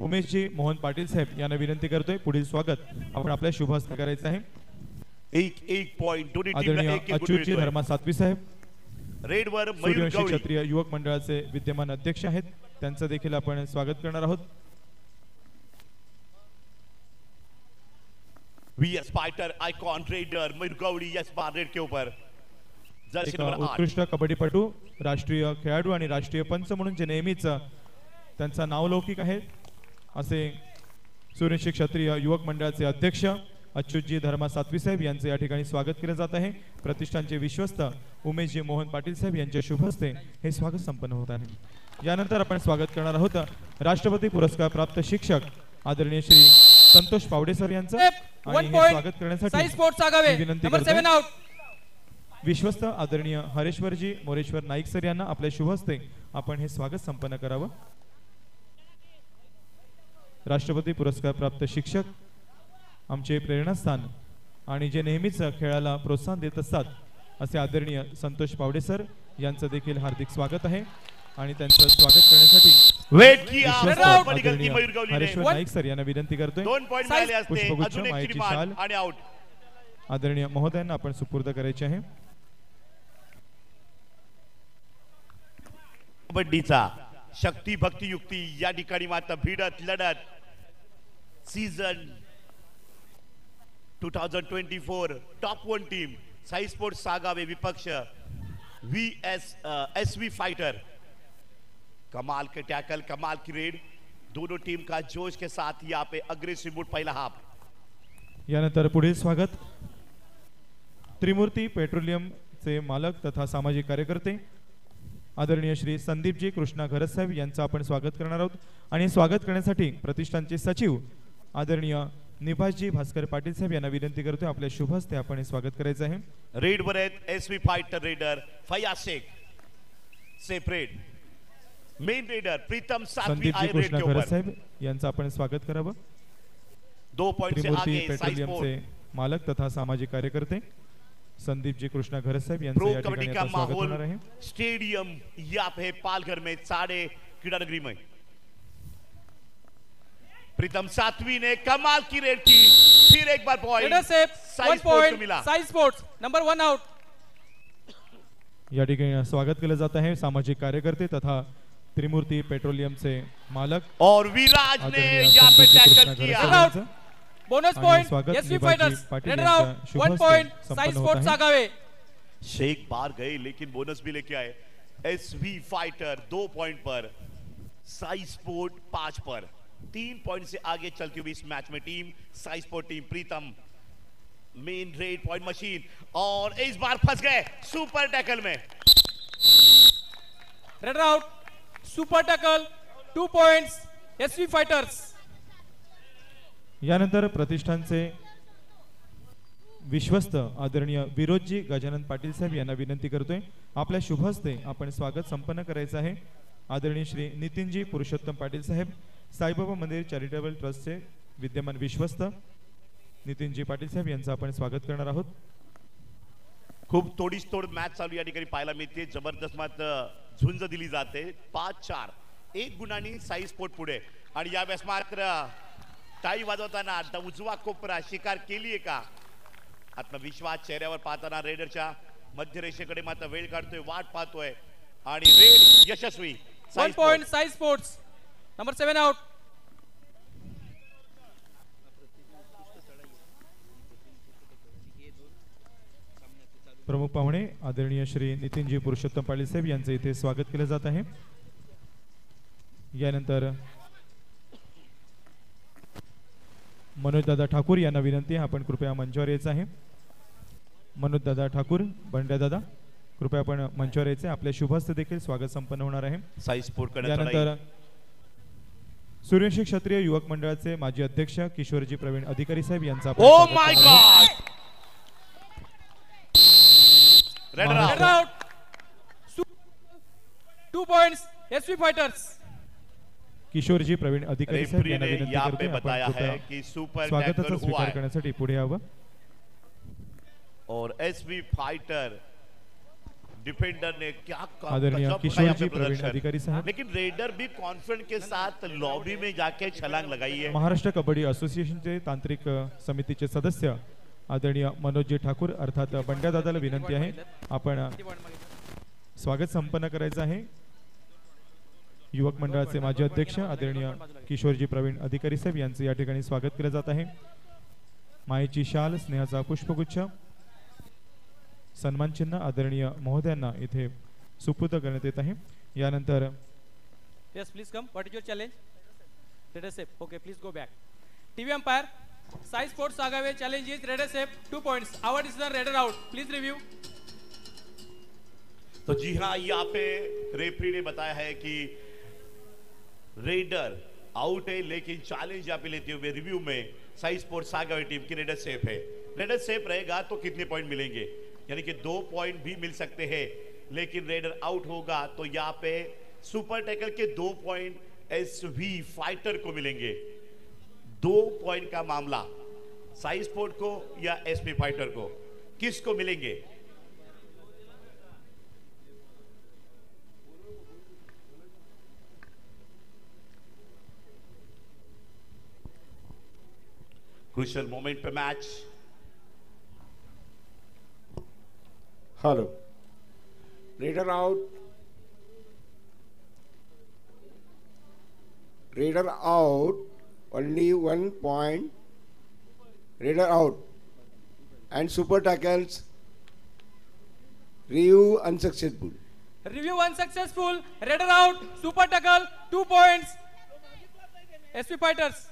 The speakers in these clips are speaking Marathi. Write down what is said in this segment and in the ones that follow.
उमेशजी मोहन पाटील साहेब यांना विनंती करतोय पुढील स्वागत आपण आपल्या शुभ हस्ते करायचं आहे। एक पॉइंट दोन्ही आदरणीय टीमला एक अच्युतजी धर्मा सातवी साहेब रेड वर सूर्यवंशी क्षत्रिय युवक मंडळाचे विद्यमान अध्यक्ष आहेत, त्यांचं देखील आपण स्वागत करणार आहोत। VS fighter icon raider Mayur Gaudi यस बार रेड के ऊपर जर्सी नंबर 8 उत्कृष्ट कबड्डीपटू, राष्ट्रीय खेळाडू आणि राष्ट्रीय पंच म्हणून जे नेहमीच त्यांचा नावलौकिक आहे असे सूर्यवंशी क्षत्रिय युवक मंडळाचे अध्यक्ष अच्युतजी धर्मा सातवी साहेब यांचे या ठिकाणी स्वागत केले जात आहे। प्रतिष्ठानचे विश्वस्त उमेशजी मोहन पाटील साहेब यांच्या शुभ हस्ते हे स्वागत संपन्न होत आहे। यानंतर आपण स्वागत करणार आहोत राष्ट्रपती पुरस्कार प्राप्त शिक्षक आदरणीय श्री संतोष पावडे सर यांचं आणि हे स्वागत करण्यासाठी विनंती करतो विश्वस्त आदरणीय हरेश्वरजी मोरेश्वर नाईक सर यांना आपल्या शुभ हस्ते आपण हे स्वागत संपन्न करावं। राष्ट्रपती पुरस्कार प्राप्त शिक्षक आमचे प्रेरणास्थान आणि जे नेहमीच खेळाला प्रोत्साहन देत असतात असे आदरणीय संतोष पावडे सर यांचं देखील हार्दिक स्वागत आहे आणि त्यांचं स्वागत करण्यासाठी हरेश्वर नाईक सर यांना विनंती करतोय पुष्पगुच्छ मायेची शाल आदरणीय महोदयांना आपण सुपूर्द करायचे आहे। कबड्डीचा शक्ती भक्ती युक्ती या ठिकाणी मात्र भिडत लढत season 2024 top 1 team Sai sports Sagawe विपक्ष एसवी फाइटर। कमाल के टैकल कमाल की रेड, दोनों टीम का जोश के साथ यहाँ पे अग्रेसिव मूड पहला हाफ। यानंतर पुढील स्वागत त्रिमूर्ती पेट्रोलियम चे मालक तथा सामाजिक कार्यकर्ते आदरणीय श्री संदीपजी कृष्णा घरत साहेब यांचं आपण स्वागत करणार आहोत आणि स्वागत करण्यासाठी प्रतिष्ठानचे सचिव आदरणीय निभासजी भास्कर पाटील साहेब यांना विनंती करतोय आपल्या शुभ हस्ते आपण हे स्वागत करायचं आहे। रेड वर आहेत SV fighter raider Fayaz Shaikh separate main raider Pritam सातवी आई रेड के ऊपर साहेब यांचं आपण स्वागत करावं। 2 पॉइंट से आगे पेट्रोलियमचे मालक तथा सामाजिक कार्यकर्ते संदीपजी कृष्णा घरत साहेब यांचं या ठिकाणी स्वागत होणार आहे। स्टेडियम यहाँ पे पालघर में साढ़े क्रीडा नगरी में प्रीतम सातवी ने कमाल की रेड की, फिर एक बार पॉइंट साई स्पोर्ट्स मिला। Sai sports number 1 out. या ठिकाणी स्वागत केलं जात आहे सामाजिक कार्यकर्ते तथा त्रिमूर्ती पेट्रोलियम से मालक और विराज ने यहाँ पे टैकल किया। Bonus point SV fighters raid out 1 point Sai sports Sagawe. Shaikh बार गए लेकिन बोनस भी लेके आए। एसवी फाइटर 2 पॉइंट पर, साई स्पोर्ट 5 पर, 3 पॉइंट से आगे चलती हुई इस मैच में team Sai sport team Pritam main raid point machine और इस बार फंस गए सुपर टैकल में। Raid out super tackle 2 points SV fighters. यानंतर प्रतिष्ठानचे विश्वस्त आदरणीय विरोधजी गजानन पाटील साहेब यांना विनंती करतोय आपल्या शुभ हस्ते आपण स्वागत संपन्न करायचं आहे। आदरणीय श्री नितीनजी पुरुषोत्तम पाटील साहेब साईबाबा मंदिर चॅरिटेबल ट्रस्टचे विद्यमान विश्वस्त नितीनजी पाटील साहेब यांचं आपण स्वागत करणार आहोत। खूप तोडीस तोड मॅच चालू या ठिकाणी पाहायला मिळते, जबरदस्त मात्र झुंज दिली जाते। 5-4 1 गुणांनी साई स्पोर्ट पुढे आणि यावेळेस मात्र टाळी वाजवताना उजवा कोपरा शिकार केली आहे का आत्मविश्वास चेहऱ्यावर पाहताना रेडरच्या मध्यरेषेकडे मात्र वेळ काढतोय, वाट पाहतोय आणि रेड यशस्वी। 1 point Sai sports number 7 out. प्रमुख पाहुणे आदरणीय श्री नितीनजी पुरुषोत्तम पाटील साहेब यांचे इथे स्वागत केले जात आहे। यानंतर मनोज दादा ठाकूर यांना विनंती आहे आपण कृपया मंचावर यायचं आहे। मनोज दादा ठाकूर बंड्या दादा कृपया आपण मंचावर यायचे, आपल्या शुभ हस्ते देखील स्वागत संपन्न होणार आहे। साई स्पोर्ट यानंतर सूर्यवंशी क्षत्रिय युवक मंडळाचे माजी अध्यक्ष किशोरजी प्रवीण अधिकारी साहेब यांचा oh my god raid out 2 points SV fighters. Kishorji Praveen Adhikari साहेब यांना विनंती करते बताया है कि सुपर स्वागताचा स्वीकार करण्यासाठी पुढे यावं और एसवी फाइटर डिफेंडर ने क्या आदरणीय गजब किशोर किया जी प्रदर्शन। प्रवीण अधिकारी साहब। लेकिन रेडर भी कॉन्फिडेंट के साथ लॉबी में जाके छलांग लगाई है। महाराष्ट्र कबड्डी असोसिएशनचे तांत्रिक समितीचे सदस्य आदरणीय मनोजजी ठाकूर अर्थात बंड्या दादाला विनंती आहे आपण स्वागत संपन्न करायचं आहे। युवक मंडळाचे माजी अध्यक्ष आदरणीय किशोरजी प्रवीण अधिकारी साहेब यांचं या ठिकाणी स्वागत केलं जात आहे। मायेची शाल स्नेहाचा पुष्पगुच्छ सन्मान चिन्ह आदरणीय महोदयांना इथे सुपूर्द करण्यात येत आहे। यानंतर Yes, please come. What is your challenge? Red Sep. Okay, please go back. TV umpire, Sai Sports Sagave challenge is Red Sep 2 points. Our decision Raider out. Please review. तो जी हाँ, यहाँ पे रेफरी ने बताया है कि रेडर आउट है, लेकिन चैलेंज यहाँ पे लेते हुए रिव्यू में साई स्पोर्ट्स सागावे टीम की रेडर सेफ है। रेडर सेफ रहेगा तो कितने पॉइंट मिलेंगे, यानी कि 2 पॉइंट भी मिल सकते हैं। लेकिन रेडर आउट होगा तो यहाँ पे सुपर टैकल के 2 पॉइंट एसवी फाइटर को मिलेंगे। 2 पॉइंट का मामला साई स्पोर्ट को या एसपी फाइटर को, किसको मिलेंगे? Crucial moment pay match. Hello, raider out, raider out, only 1 point, raider out and super tackles review unsuccessful. Review unsuccessful. Raider out. Super tackle 2 points. SP Fighters.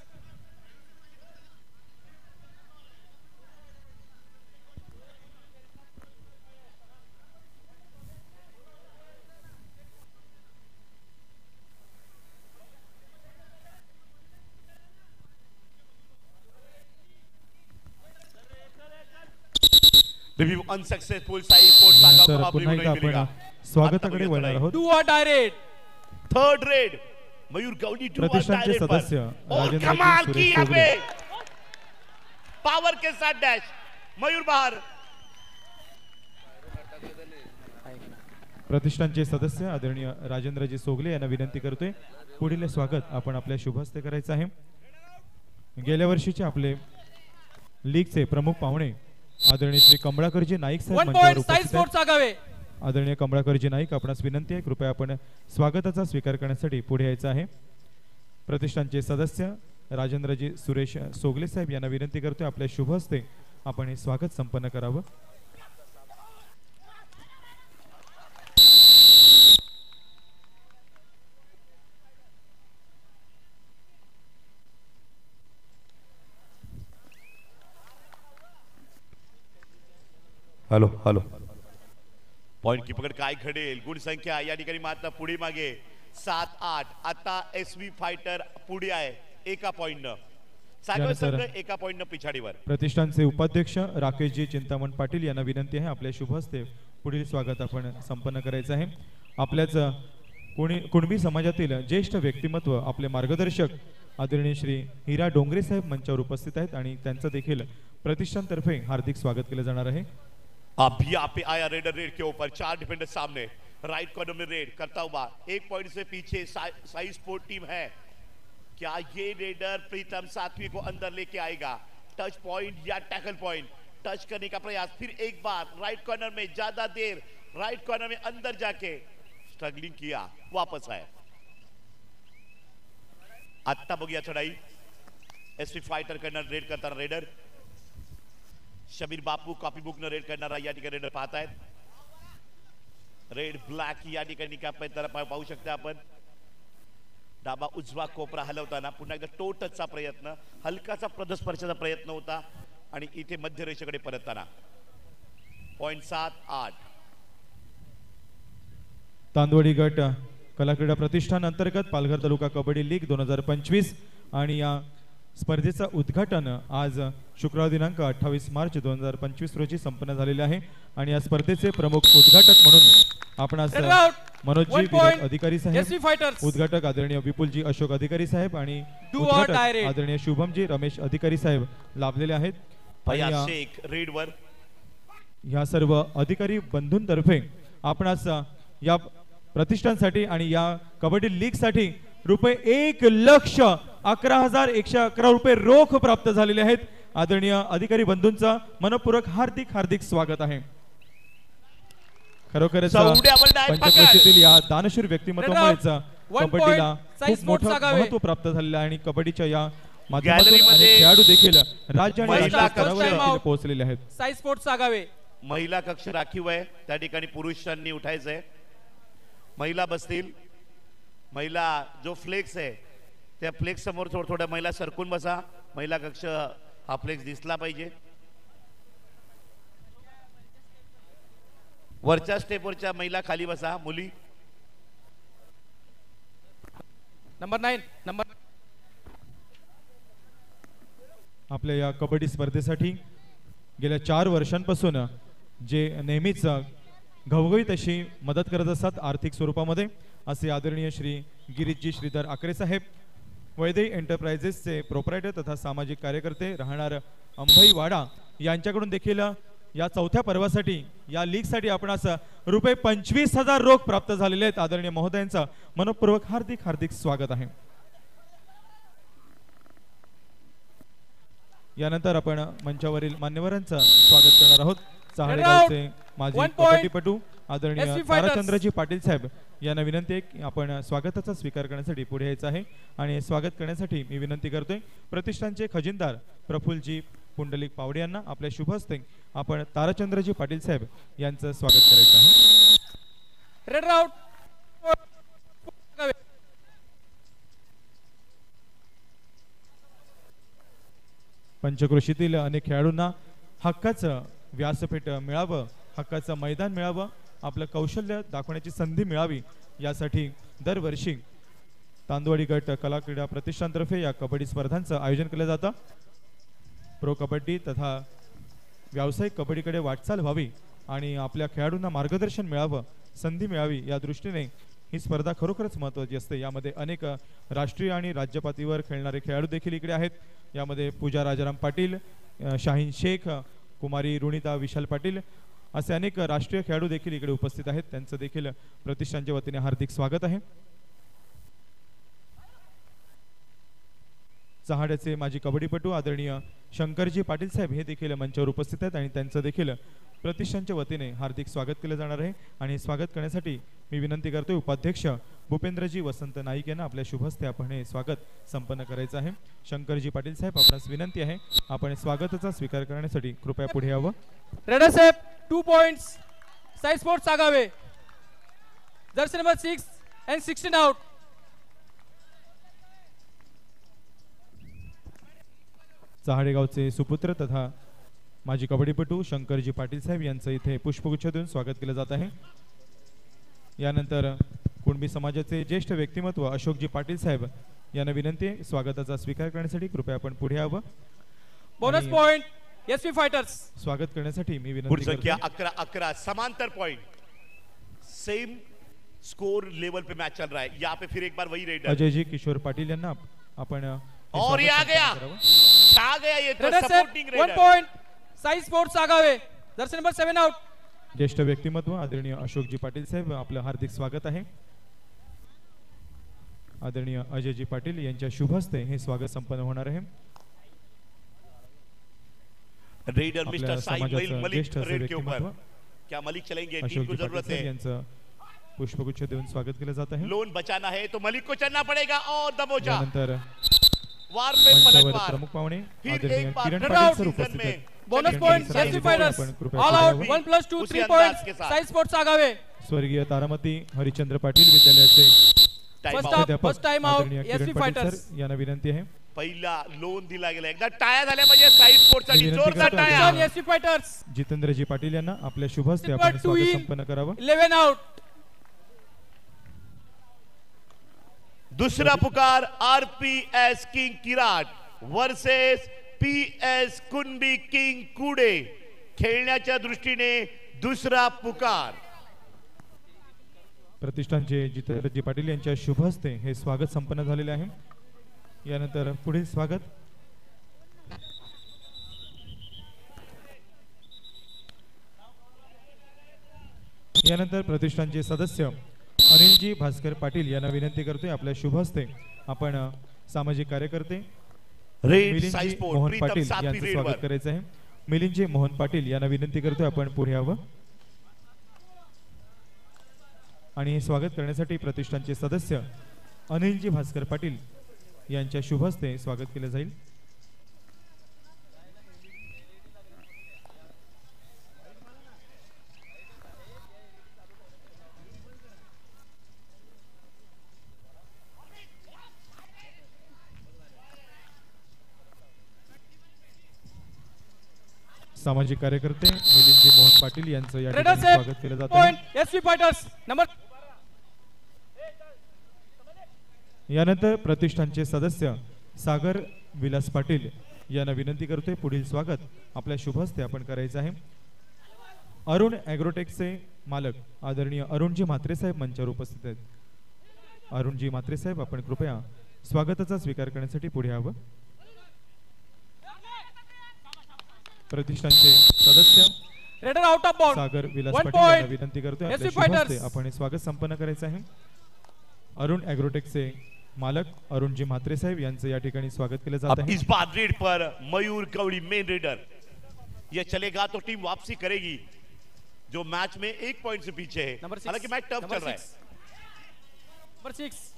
Review unsuccessful Sai sports सागा तर को अब पुन्हा रिव्यू एकदा नहीं मिलेगा। आपण स्वागताकडे वळणार आहोत। Do or die raid. Third raid Mayur Gaudi टू प्रतिष्ठानचे सदस्य राजेंद्र कमाल सुरेश की यहाँ चौगले। पे पावर के साथ डैश, मयूर बाहर। प्रतिष्ठानचे सदस्य आदरणीय राजेंद्रजी सोगले यांना विनंती करतोय पुढील स्वागत आपण आपल्या शुभ हस्ते करायचं आहे। गेल्या वर्षीचे आपले लीगचे प्रमुख पाहुणे आदरणीय श्री कमळाकरजी नाईक साहेब 1 मंचावर point. Sai उपस्थित Sports आहेत। Sagave. आदरणीय कमळाकरजी नाईक आपणास विनंती आहे कृपया आपण स्वागताचा स्वीकार करण्यासाठी पुढे यायचं आहे। प्रतिष्ठानचे सदस्य राजेंद्रजी सुरेश सोगले साहेब यांना विनंती करतोय आपल्या शुभ हस्ते आपण हे स्वागत संपन्न करावं। हॅलो हॅलो, पॉइंट की पकड काय घडेल? गुण संख्या या ठिकाणी मात्र पुढे मागे 7-8। आता एसवी फायटर पुढे आहे एका पॉइंटनं, सागावे संघ एका पॉइंटनं पिछाडीवर। प्रतिष्ठानचे उपाध्यक्ष राकेशजी चिंतामण पाटील यांना विनंती आहे आपल्या शुभ हस्ते पुढील स्वागत आपण संपन्न करायचं आहे। आपल्याच कुणबी समाजातील ज्येष्ठ व्यक्तिमत्व आपले मार्गदर्शक आदरणीय श्री हिरा डोंगरे साहेब मंचावर उपस्थित आहेत आणि त्यांचं देखील प्रतिष्ठानतर्फे हार्दिक स्वागत केलं जाणार आहे। अभी यहाँ पे आया रेडर, रेड के ऊपर 4 डिफेंडर सामने, राइट कॉर्नर में रेड करता हुआ 1 पॉइंट से पीछे साई स्पोर्ट टीम है। क्या ये रेडर प्रीतम सातवी को अंदर लेके आएगा? टच पॉइंट या टैकल पॉइंट, टच करने का प्रयास, फिर एक बार राइट कॉर्नर में, ज्यादा देर राइट कॉर्नर में अंदर जाके स्ट्रगलिंग किया, वापस आया। आता बघूया चढाई, एसपी फायटर करणार रेड करताना रेडर शबीर बापू कॉपी बुक न रेड करणारा या ठिकाणी रेडर पाहत आहेत। रेड ब्लॅक या ठिकाणी पाहू शकता आपण, डाबा उजवा कोपरा हलवताना पुन्हा एकदा टो टचचा प्रयत्न, हलकाचा पदस्पर्शाचा प्रयत्न होता आणि इथे मध्य रेषेकडे परतताना 0.78। तांदवडी गट कला क्रीडा प्रतिष्ठान अंतर्गत पालघर तालुका कबड्डी लीग 2025 आणि या स्पर्धेचा उद्घाटन आज शुक्रवार दिनांक 28 मार्च 2025 रोजी संपन्न झालेले आहे आणि या स्पर्धेचे प्रमुख उद्घाटक म्हणून आपणास मनोजजी विनोद अधिकारी साहेब, उद्घाटक आदरणीय विपुलजी अशोक अधिकारी साहेब आणि उद्घाटक आदरणीय शुभमजी रमेश अधिकारी साहेब लाभलेले आहेत। रेडवर ह्या सर्व अधिकारी बंधूंतर्फे आपणास या प्रतिष्ठानसाठी आणि या कबड्डी लीग साठी रुपये 1,11,111 रुपये रोख प्राप्त झालेले आहेत. आदरणीय अधिकारी बंधूंचा मनपूर्वक हार्दिक हार्दिक स्वागत आहे. खरोखरच पंचक्रोशीतील या दानशूर व्यक्तिमत्वामुळेच कबड्डीला खूप मोठं महत्व प्राप्त झालेलं आहे आणि कबड्डीच्या या माध्यमातून अनेक खेळाडू देखील राज्य आणि राष्ट्रीय स्तरावर पोहोचलेले आहेत. साई स्पोर्ट्स आगावे महिला कक्ष राखीव आहे, त्या ठिकाणी पुरुषांनी उठायचंय. महिला बसतील. महिला जो फ्लेक्स आहे त्या फ्लेक्स समोर थोड्या महिला सरकून बसा. महिला कक्ष हा फ्लेक्स दिसला पाहिजे. वरच्या स्टेपवरच्या महिला खाली बसा. मुली नंबर 9 नंबर आपल्या या कबड्डी स्पर्धेसाठी गेल्या 4 वर्षांपासून जे नेहमीच घवघवीत अशी मदत करत असतात आर्थिक स्वरूपामध्ये असे आदरणीय श्री गिरीशजी श्रीधर आकरे साहेब, वैदेही एंटरप्राइजेसचे प्रोप्रायटर तथा सामाजिक कार्यकर्ते राहणार अंभईवाडा यांच्याकडून देखील या चौथ्या पर्वासाठी या लीगसाठी आपणास रुपये 25,000 रोख प्राप्त झालेले आहेत. आदरणीय महोदयांचा मनपूर्वक हार्दिक हार्दिक स्वागत आहे. यानंतर आपण मंचावरील मान्यवरांचं स्वागत करणार आहोत. चहाडेगावचे माजी कबड्डीपटू आदरणीय ताराचंद्रजी पाटील साहेब यांना विनंती आहे की आपण स्वागताचा स्वीकार करण्यासाठी पुढे यायचं आहे आणि स्वागत करण्यासाठी मी विनंती करतोय प्रतिष्ठानचे खजिनदार प्रफुल्लजी पुंडलिक पावडे यांना आपल्या शुभ हस्ते आपण ताराचंद्रजी पाटील साहेब यांचं स्वागत करायचं आहे. रेड आउट पंचक्रोशीतील अनेक खेळाडूंना हक्काचं व्यासपीठ मिळावं, हक्काचं मैदान मिळावं, आपलं कौशल्य दाखवण्याची संधी मिळावी यासाठी दरवर्षी तांदवाडी गट कला क्रीडा प्रतिष्ठानतर्फे या कबड्डी स्पर्धांचं आयोजन केलं जातं. प्रो कबड्डी तथा व्यावसायिक कबड्डीकडे वाटचाल व्हावी आणि आपल्या खेळाडूंना मार्गदर्शन मिळावं, संधी मिळावी या दृष्टीने ही स्पर्धा खरोखरच महत्त्वाची असते. यामध्ये अनेक राष्ट्रीय आणि राज्य पातळीवर खेळणारे खेळाडू देखील इकडे आहेत. यामध्ये पूजा राजाराम पाटील, शाहीन शेख, कुमारी रुणिता विशाल पाटील असे अनेक राष्ट्रीय खेळाडू देखील इकडे उपस्थित आहेत. त्यांचं देखील प्रतिष्ठानच्या वतीने हार्दिक स्वागत आहे. चहाड्याचे माजी कबड्डीपटू आदरणीय शंकरजी पाटील साहेब हे देखील मंचावर उपस्थित आहेत आणि त्यांचं देखील प्रतिष्ठानच्या वतीने हार्दिक स्वागत केलं जाणार आहे. आणि स्वागत करण्यासाठी मी विनंती करतोय उपाध्यक्ष भूपेंद्रजी वसंत नाईक यांना आपल्या शुभ हस्ते आपण हे स्वागत संपन्न करायचं आहे. शंकरजी पाटील साहेब आपणास विनंती आहे आपण स्वागताचा स्वीकार करण्यासाठी कृपया पुढे यावं. रेडर साहेब 2 points Sai sports Agawe. Jersey number 6 and 16 out. चहाडेगावचे सुपुत्र तथा माजी कबड्डीपटू शंकरजी पाटील साहेब यांचं इथे पुष्पगुच्छ देऊन स्वागत केलं जात आहे. यानंतर कुणबी समाजाचे ज्येष्ठ व्यक्तिमत्व अशोकजी पाटील साहेब यांना विनंती आहे स्वागताचा स्वीकार करण्यासाठी कृपया आपण पुढे यावं. Bonus point SP fighters. स्वागत करण्यासाठी मी विनंती संख्या 11-11 समांतर पॉइंट सेम स्कोर लेवल पे मैच चल रहा है. यहाँ पे फिर एक बार वही रेडर अजयजी किशोर पाटील यांना आपण और ये आ गया ये तो supporting raider. 1 point Sai sports Agawe. Jersey number 7 out. ज्येष्ठ व्यक्तिमत्व आदरणीय अशोकजी पाटील साहेब आपलं हार्दिक स्वागत आहे. आदरणीय अजयजी पाटील यांच्या शुभ हस्ते हे स्वागत संपन्न होणार आहे. Raider mister Saeed Malik raid के ऊपर. क्या मलिक चलेंगे? टीम को जरूरत है. यांचं पुष्पगुच्छ देऊन स्वागत केलं जात आहे. लोन बचाना है तो मलिक को चलना पड़ेगा और दबोचा नंतर वार पे पलटवार. प्रमुख पाहुणे फिर आदरणीय एक बार Kiran raid Patil out sir season उपस्थित आहेत. में bonus point SP fighters. All out 1 + 2 3 points Sai sports Agawe. स्वर्गीय तारामती हरिचंद्र पाटील विद्यालयाचे फर्स्ट टाइम आउट आदरणीय SP Kiran Patil fighters. Sir यांना विनंती आहे पहिला लोन दिला गेला. एकदा टाळ्या झाल्या पाहिजे साई स्पोर्ट्स साठी. विनंती जोरदार करतो टाळ्या. SP fighters. जितेंद्रजी पाटील यांना आपल्या शुभ हस्ते आपण स्वागत संपन्न करावं. 11 आउट. दूसरा पुकार RPS king Kirat versus PS Kunbi king Kude. खेळण्याच्या दृष्टीने दुसरा पुकार. प्रतिष्ठानचे जितेंद्रजी पाटील यांच्या शुभ हस्ते हे स्वागत संपन्न झालेले आहे. यानंतर पुढील स्वागत यानंतर प्रतिष्ठानचे सदस्य अनिलजी भास्कर पाटील यांना विनंती करतोय आपल्या शुभ हस्ते आपण सामाजिक कार्यकर्ते रेड मिलिंदजी साई स्पोर्ट मोहन प्रीतम पाटील सातवी यांचं रेड स्वागत वर. करायचं आहे. मिलिंदजी मोहन पाटील यांना विनंती करतोय आपण पुढे यावं आणि स्वागत करण्यासाठी प्रतिष्ठानचे सदस्य अनिलजी भास्कर पाटील यांच्या शुभ हस्ते स्वागत केले जाईल. सामाजिक कार्यकर्ते मिलिंदजी मोहन पाटील यांचं या ठिकाणी स्वागत केलं जात आहे. Point SP fighters number. यानंतर प्रतिष्ठानचे सदस्य सागर विलास पाटील यांना विनंती करतोय पुढील स्वागत आपल्या शुभ हस्ते आपण करायचं आहे. अरुण ॲग्रोटेकचे मालक आदरणीय अरुणजी म्हात्रे साहेब मंचावर उपस्थित आहेत. अरुणजी म्हात्रे साहेब आपण कृपया स्वागताचा स्वीकार करण्यासाठी पुढे यावं. प्रतिष्ठानचे सदस्य रेडर आउट ऑफ बाउंड. सागर विलास 1 पाटील यांना point. विनंती करतोय SC आपल्या शुभ हस्ते Fighters. आपण हे स्वागत संपन्न करायचं आहे. अरुण ॲग्रोटेकचे मालक अरुणजी म्हात्रे साहेब यांचं या ठिकाणी स्वागत केलं जात अब आहे. इस बार रेड पर मयूर कवड़ी मेन रेडर ये चलेगा तो टीम वापसी करेगी जो मैच में 1 पॉइंट से पीछे है. नंबर 6. हालांकि मैच टफ चल रहा है. नंबर 6.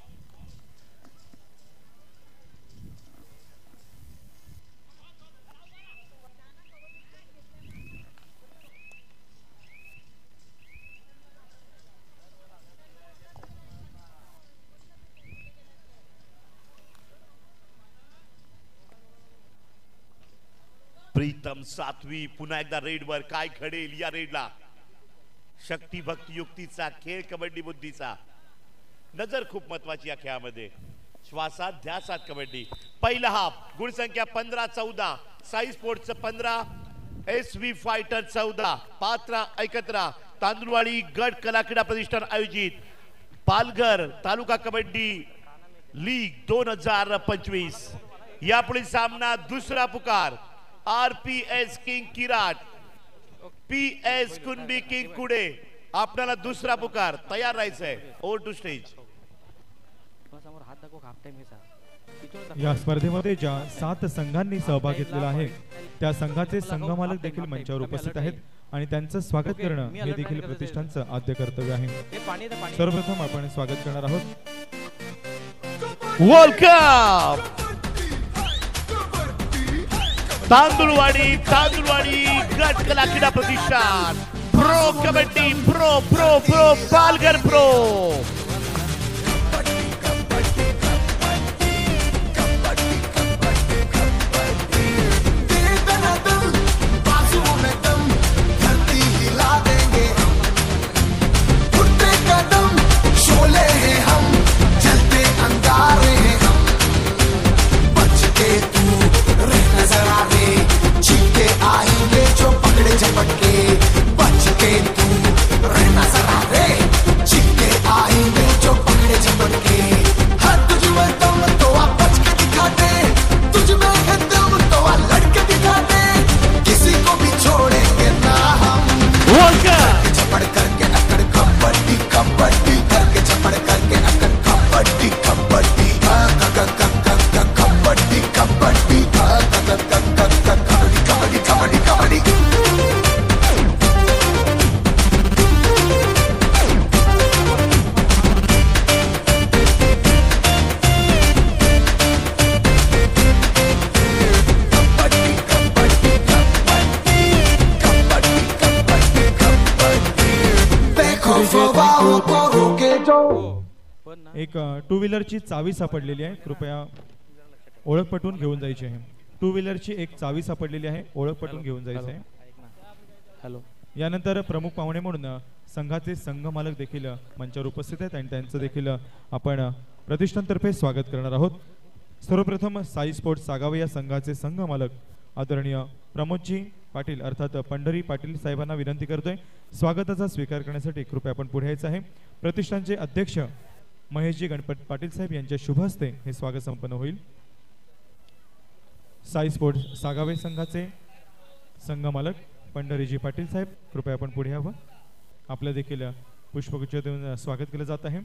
प्रीतम सातवी पुन्हा एकदा रेड वर काय घडेल या रेडला. शक्ती भक्ती युक्तीचा खेळ कबड्डी बुद्धीचा नजर खूप महत्वाची या खेळामध्ये. श्वासात ध्यासात कबड्डी. पहिला हाफ गुणसंख्या 15-14 साई स्पोर्ट्स 15 SV फायटर 14 पात्रा एकत्र तांदुळवाडी गट कला क्रीडा प्रतिष्ठान आयोजित पालघर तालुका कबड्डी लीग 2025 यापुढील सामना दुसरा पुकार RPS king Kirat PS Kunbi king Kude आपल्याला दुसरा पुकार तयार राहायचंय. Over to stage. समोर हात दाखव हाफ टाइम घ्यायचा. या स्पर्धेमध्ये ज्या 7 संघांनी सहभाग घेतलेला आहे त्या संघाचे संघमालक देखील मंचावर उपस्थित आहेत आणि त्यांचं स्वागत करणं हे देखील प्रतिष्ठानचं आद्य कर्तव्य आहे. हे पाणी दे पाणी. सर्वप्रथम आपण स्वागत करणार आहोत वर्ल्ड कप तांदुळवाडी गट कला क्रीडा प्रतिष्ठान pro kabaddi pro Palghar pro. एक टू व्हीलरची चावी सापडलेली आहे. कृपया ओळख पटवून घेऊन जायची आहे. टू व्हीलरची एक चावी सापडलेली आहे. ओळख पटवून घेऊन जायचं आहे. हॅलो. यानंतर प्रमुख पाहुणे म्हणून संघाचे संघ मालक देखील मंचावर उपस्थित आहेत आणि त्यांचं देखील आपण प्रतिष्ठानतर्फे स्वागत करणार आहोत. सर्वप्रथम साई स्पोर्ट्स सागावे या संघाचे संघ मालक आदरणीय प्रमोदजी पाटील अर्थात पंढरी पाटील साहेबांना विनंती करतोय स्वागताचा स्वीकार करण्यासाठी कृपया आपण पुढे यायचं आहे. प्रतिष्ठानचे अध्यक्ष महेशजी गणपत पाटील साहेब यांच्या शुभ हस्ते हे स्वागत संपन्न होईल. साई स्पोर्ट्स सागावे संघाचे संघ मालक पंढरीजी पाटील साहेब कृपया आपण पुढे यावं. आपलं देखील पुष्पगुच्छ देऊन स्वागत केलं जात आहे.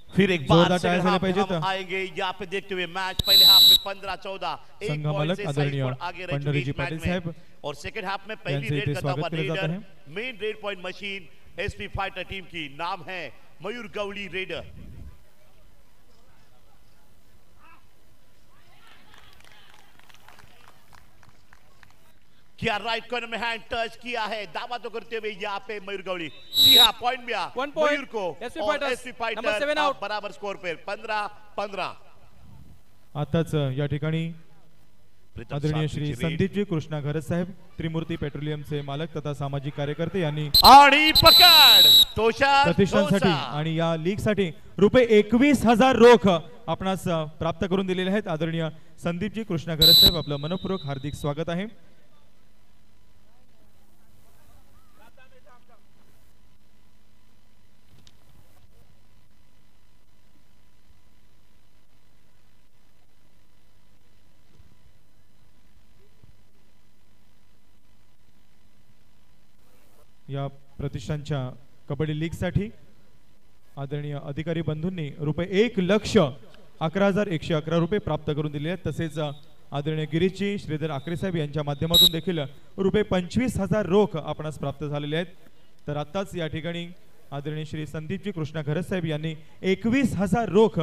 फिर एक जोरदार बार टाळ्या सेकंड झाल्या हाफ में पाहिजेत. हम आएंगे यहाँ पे देखते हुए मैच पहले हाफ में 15-14 एक संघ पॉइंट मालक से आदरणीय साइड आगे रह चुके पंढरीजी इस पाटील मैच में साहेब और सेकंड हाफ में पहली यांचे रेड इथे करता हुआ स्वागत केलं जात रेडर आहे. Main raid point machine SP fighter team की नाम है मयूर गवली रेडर. क्या राइट कॉर्नर में हैंड टच किया है, दावा तो करते हुए यहाँ पे मयूर गवली. जी हाँ, पॉइंट मिला 1 point. मयूर को SP और Fighters. SP fighter Number 7 out. बराबर स्कोर पे 15-15. आताच या ठिकाणी प्रीतम आदरणीय सातवीची श्री रेड. संदीपजी कृष्णा घरत साहेब त्रिमूर्ती पेट्रोलियमचे मालक तथा सामाजिक कार्यकर्ते यांनी आणि पकड तोषा प्रतिष्ठानसाठी आणि या लीग साठी रुपये 21,000 रोख आपणास प्राप्त करून दिलेले आहेत. आदरणीय संदीपजी कृष्णा घरत साहेब आपलं मनपूर्वक हार्दिक स्वागत आहे. या प्रतिष्ठानच्या कबड्डी लीग साठी आदरणीय अधिकारी बंधूंनी रुपये 1,11,111 रुपये प्राप्त करून दिले आहेत. तसेच आदरणीय गिरीशजी श्रीधर आकरे साहेब यांच्या माध्यमातून देखील रुपये 25,000 रोख आपणास प्राप्त झालेले आहेत. तर आताच या ठिकाणी आदरणीय श्री संदीपजी कृष्णा घरत साहेब यांनी 21,000 रोख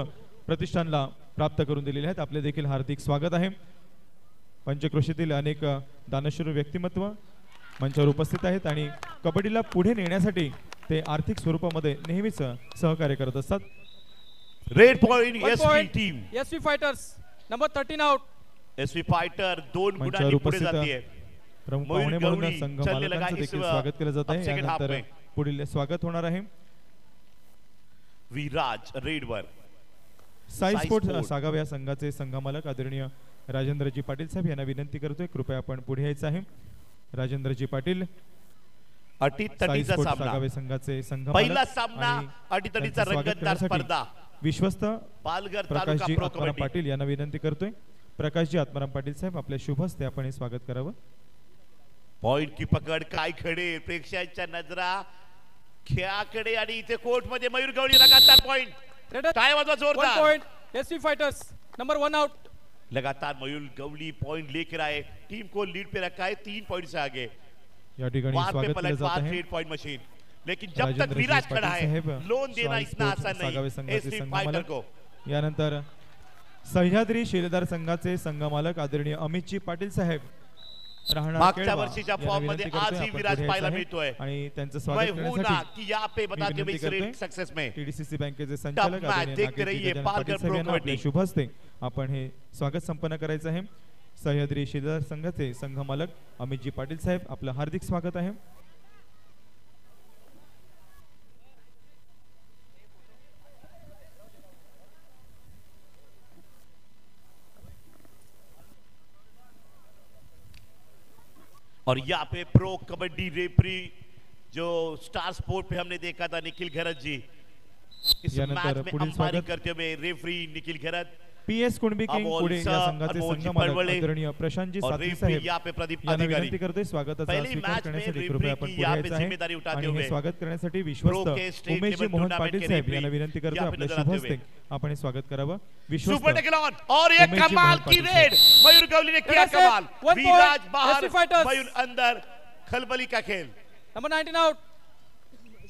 प्रतिष्ठानला प्राप्त करून दिलेले आहेत. आपले देखील हार्दिक स्वागत आहे. पंचक्रोशीतील अनेक दानशूर व्यक्तिमत्व मंचावर उपस्थित आहेत आणि कबड्डीला पुढे नेण्यासाठी ते आर्थिक स्वरूपामध्ये नेहमीच सहकार्य करत असतात. Red point 1 SP point. Team. SP Fighters. Number 13 out. SP fighter 2 मंचावर गुणांनी पुढे उपस्थित जाते. प्रमुख मयूर पाहुणे म्हणून गवळी संघ चलने लगा मालकांचं इस देखील स्वागत केलं जात आहे. अब second half यानंतर में. पुढील स्वागत होणार आहे. विराज रेडवर साई साई स्पोर्ट्स स्पोर्ट. सागाव या संघाचे संघ मालक आदरणीय राजेंद्रजी पाटील साहेब यांना विनंती करतोय कृपया आपण पुढे यायचं आहे. राजेंद्रजी पाटील अटीतटीचा साई स्पोर्ट्स सामना. सागावे संघाचे संघ पहिला मालक सामना आणि अटीतटीचा त्यांचं स्वागत रंगतदार करण्यासाठी स्पर्धा. विश्वस्त पालघर तालुका प्रकाशजी प्रो आत्माराम कबड्डी. पाटील यांना विनंती करतोय. प्रकाशजी आत्माराम पाटील साहेब आपल्या शुभ हस्ते आपण हे स्वागत करावं. पॉइंट की पकड काय खडे प्रेक्षकांच्या नजरा खेळाकडे आणि इथे कोर्ट मध्ये मयूर गवळी लगातार पॉइंट. Redder. काय वाजवा 1 जोरदार. point. SP Fighters. Number 1 out. लगातार मयूर गवली पॉइंट लेकर आए, टीम को लीड पे रखा है 3 पॉइंट से आगे. या ठिकाणी वहां पे स्वागत केलं पलट जात पास आहे. Red point machine. लेकिन जब तक राजेंद्रजी विराज पाटील खड़ा है साहेब, लोन देना साई इतना स्पोर्ट्स आसान सागावे नहीं. संघाचे एसपी संघ फाइटर मालक. को यानंतर सह्याद्री शिलेदार संघाचे संघ मालक आदरणीय अमितजी पाटील साहेब राहणार मागच्या केळवा वर्षीच्या यांना फॉर्म मध्ये विनंती करतोय आजही आपण विराज पुढे पाहायला यायचं आहे. मिळतोय. आणि त्यांचं मैं स्वागत हूं ना करण्यासाठी कि यहाँ पे बताते हुए विनंती इस करतोय. रेड सक्सेस में TDCC बँकेचे संचालक मैच आदरणीय देखते नागेश रहिए, गजानन पालघर पाटील साहेब प्रो यांना आपल्या कबड्डी. शुभ हस्ते आपण हे स्वागत संपन्न करायचं आहे. सह्याद्री शिलेदार संघाचे संघ मालक अमितजी पाटील साहेब आपलं हार्दिक स्वागत आहे. और यहाँ पे प्रो कबड्डी रेफरी जो स्टार स्पोर्ट पे हमने देखा था निखिल घरत जी, इस यानंतर मैच में पुढील अंपायरिंग स्वागत. करते हुए रेफरी निखिल घरत PS कुणबी किंग अमोल पुढे या सर, संघाचे अमोलजी संघ मालक पडवळे आदरणीय प्रशांतजी और सातवी रेफरी साहेब यहाँ पे प्रदीप यांना अधिकारी. विनंती करतोय स्वागताचा पहली स्वीकार मैच में करण्यासाठी रेफरी कृपया आपण की पुढे यहाँ पे यायचं आहे. जिम्मेदारी उठाते आणि हे हुए स्वागत करण्यासाठी प्रो विश्वस्त के स्टेट उमेशजी लेवल मोहन टूर्नामेंट पाटील के साहेब रेफरी यांना विनंती करतोय यहाँ पे आपल्या नजर शुभ आते हस्ते हुए. आपण हे स्वागत करावं. सुपर टेकल ऑन विश्वस्त और ये उमेशजी कमाल मोहन की पाटील रेड. मयूर गवली ने किया Redder कमाल. safe. 1 point. विराज बाहर, SP Fighters. मयूर अंदर. खलबली का खेल. Number 19 out.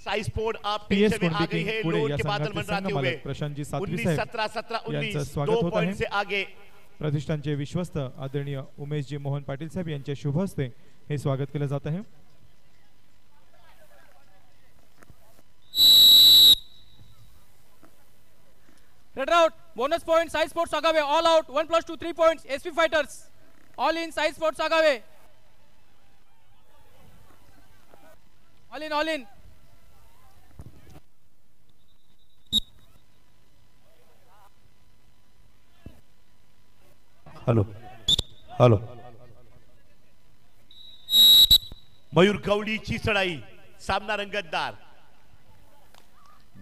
साई स्पोर्ट आप PS टेंशन में आ कुणबी गई किंग है पुढे लोन या के बादल संघाचे मंडराते संघ हुए. मालक प्रशांतजी सातवी 19 साहेब 17 17 19 यांचं स्वागत 2 होत पॉइंट आहे. से आगे. प्रतिष्ठानचे विश्वस्त आदरणीय उमेशजी मोहन पाटील साहेब यांच्या शुभ हस्ते हे स्वागत केलं जात आहे. Redder out. Bonus point. Sai Sports Sagave. All out. 1 plus 2 3 points. SP Fighters. All in. Sai Sports Sagave. All in. All in. Hello hello Mayur गवळीची चढाई. सामना रंगतदार.